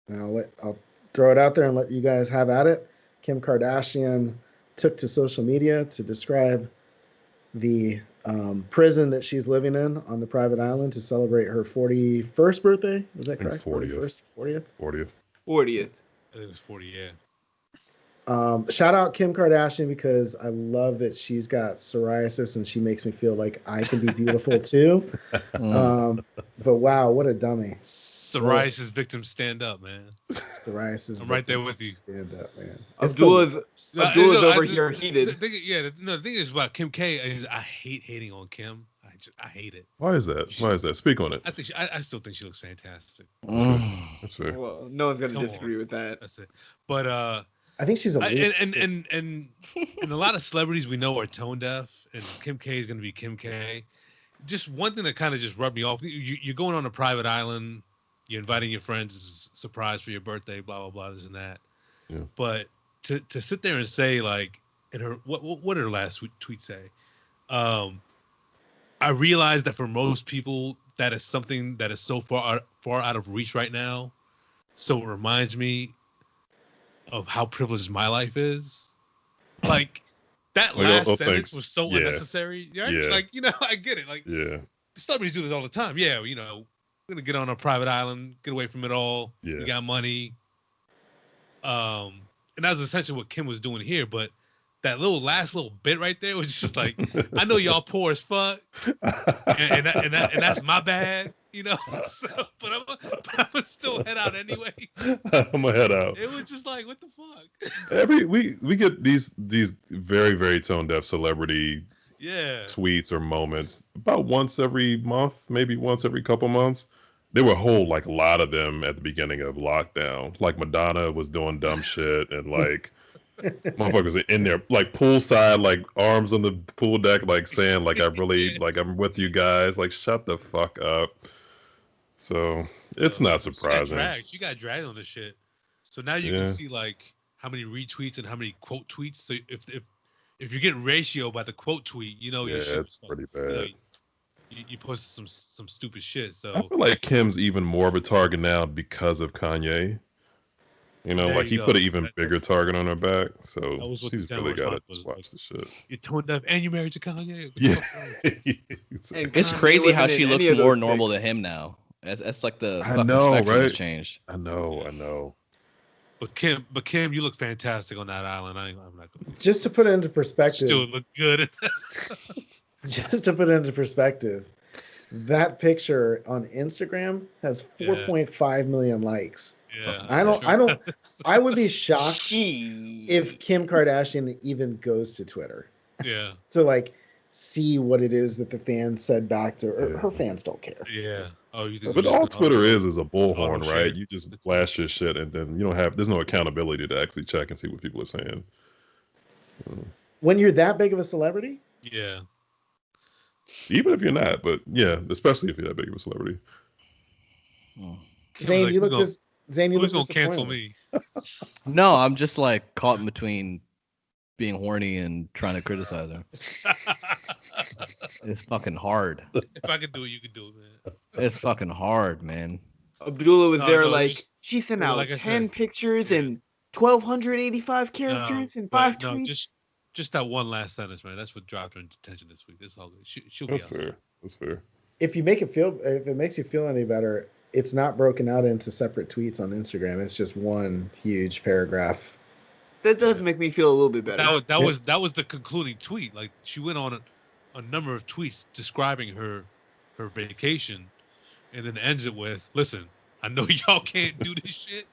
And I'll throw it out there and let you guys have at it. Kim Kardashian took to social media to describe the prison that she's living in on the private island to celebrate her 41st birthday. Was that correct? 40th. 40th? 40th. I think it was 40, yeah. Shout out Kim Kardashian because I love that she's got psoriasis and she makes me feel like I can be beautiful too. But wow, what a dummy. Psoriasis victims stand up, man. Psoriasis. I'm right there with you. Stand up, man. Abdullah's over here heated. The thing is about Kim K is I hate hating on Kim. I hate it. Why is that? Speak on it. I think I still think she looks fantastic. That's fair. Well, no one's gonna disagree with that. That's it. But I think she's a and a lot of celebrities we know are tone deaf, and Kim K is going to be Kim K. Just one thing that kind of just rubbed me off. You're going on a private island. You're inviting your friends as a surprise for your birthday. Blah blah blah. This and that. Yeah. But to sit there and say like, in her what did her last tweet say? I realize that for most people that is something that is so far out of reach right now. So it reminds me of how privileged my life is. Like that last sentence was so unnecessary. Yeah. Like, I get it. Like, celebrities do this all the time. Yeah, we're gonna get on a private island, get away from it all. Yeah. We got money. And that was essentially what Kim was doing here, but that last little bit right there was just like, I know y'all poor as fuck, and that's my bad. So, but I'm gonna still head out anyway. I'm gonna head out. It was just like, what the fuck? We get these very, very tone deaf celebrity tweets or moments about once every month, maybe once every couple months. There were a lot of them at the beginning of lockdown. Like Madonna was doing dumb shit and like motherfuckers in there like poolside, like arms on the pool deck, like saying like I really like I'm with you guys. Like shut the fuck up. So it's not surprising. She got dragged on this shit. So now you can see like how many retweets and how many quote tweets. So if you're getting ratio by the quote tweet, your shit it's pretty bad. You posted some stupid shit. So I feel like Kim's even more of a target now because of Kanye. Like he put an even bigger target on her back. So she's really got to watch the shit. You're tone deaf and you married to Kanye. Yeah. It's crazy how she looks more normal to him now. That's like the fucking spectrum has changed. I know. But Kim, you look fantastic on that island. I'm not going. Just to put it into perspective. Still look good. Just to put it into perspective, that picture on Instagram has 4.5 million likes. Yeah. I would be shocked if Kim Kardashian even goes to Twitter. Yeah. To like see what it is that the fans said back to her. Her fans don't care. Yeah. Oh, you but all Twitter is a bullhorn, right? You just flash your shit and then there's no accountability to actually check and see what people are saying. When you're that big of a celebrity? Yeah. Even if you're not, but yeah, especially if you're that big of a celebrity. Zane, you look just Zane, you look gonna cancel me. No, I'm just like caught in between being horny and trying to criticize her. It's fucking hard. If I could do it, you could do it, man. It's fucking hard, man. Abdullah was she sent out like 10 pictures and 1,285 characters and 5 tweets. No, just that one last sentence, man. That's what dropped her in detention this week. That's all good. She'll be outside. That's fair. If it makes you feel any better, it's not broken out into separate tweets on Instagram. It's just one huge paragraph. That does make me feel a little bit better. That was the concluding tweet. Like she went on a number of tweets describing her vacation, and then ends it with, "Listen, I know y'all can't do this shit,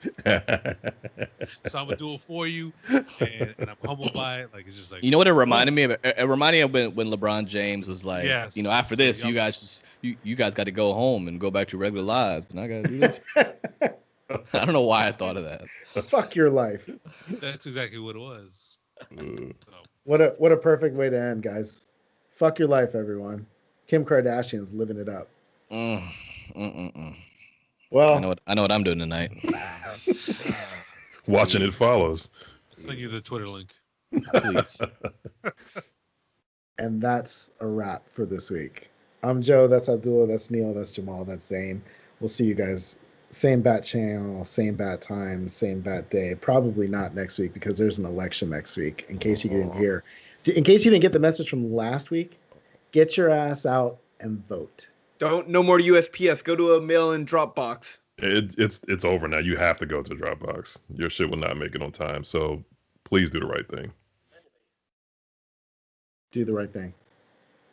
so I'm gonna do it for you, and I'm humbled by it." Like it's just like, you know what it reminded me of? It reminded me of when LeBron James was like, yes, after this, you guys got to go home and go back to regular lives, and I gotta do this. I don't know why I thought of that. Fuck your life. That's exactly what it was. What a perfect way to end, guys. Fuck your life, everyone. Kim Kardashian's living it up. Well, I know what I'm doing tonight. Watching It Follows. I'll send you the Twitter link. Please. And that's a wrap for this week. I'm Joe. That's Abdullah. That's Neil. That's Jamal. That's Zane. We'll see you guys. Same bat channel, same bat time, same bat day. Probably not next week because there's an election next week. In case you didn't hear, in case you didn't get the message from last week, get your ass out and vote. No more USPS. Go to a mail-in drop box. It's over now. You have to go to Dropbox. Your shit will not make it on time. So please do the right thing. Do the right thing.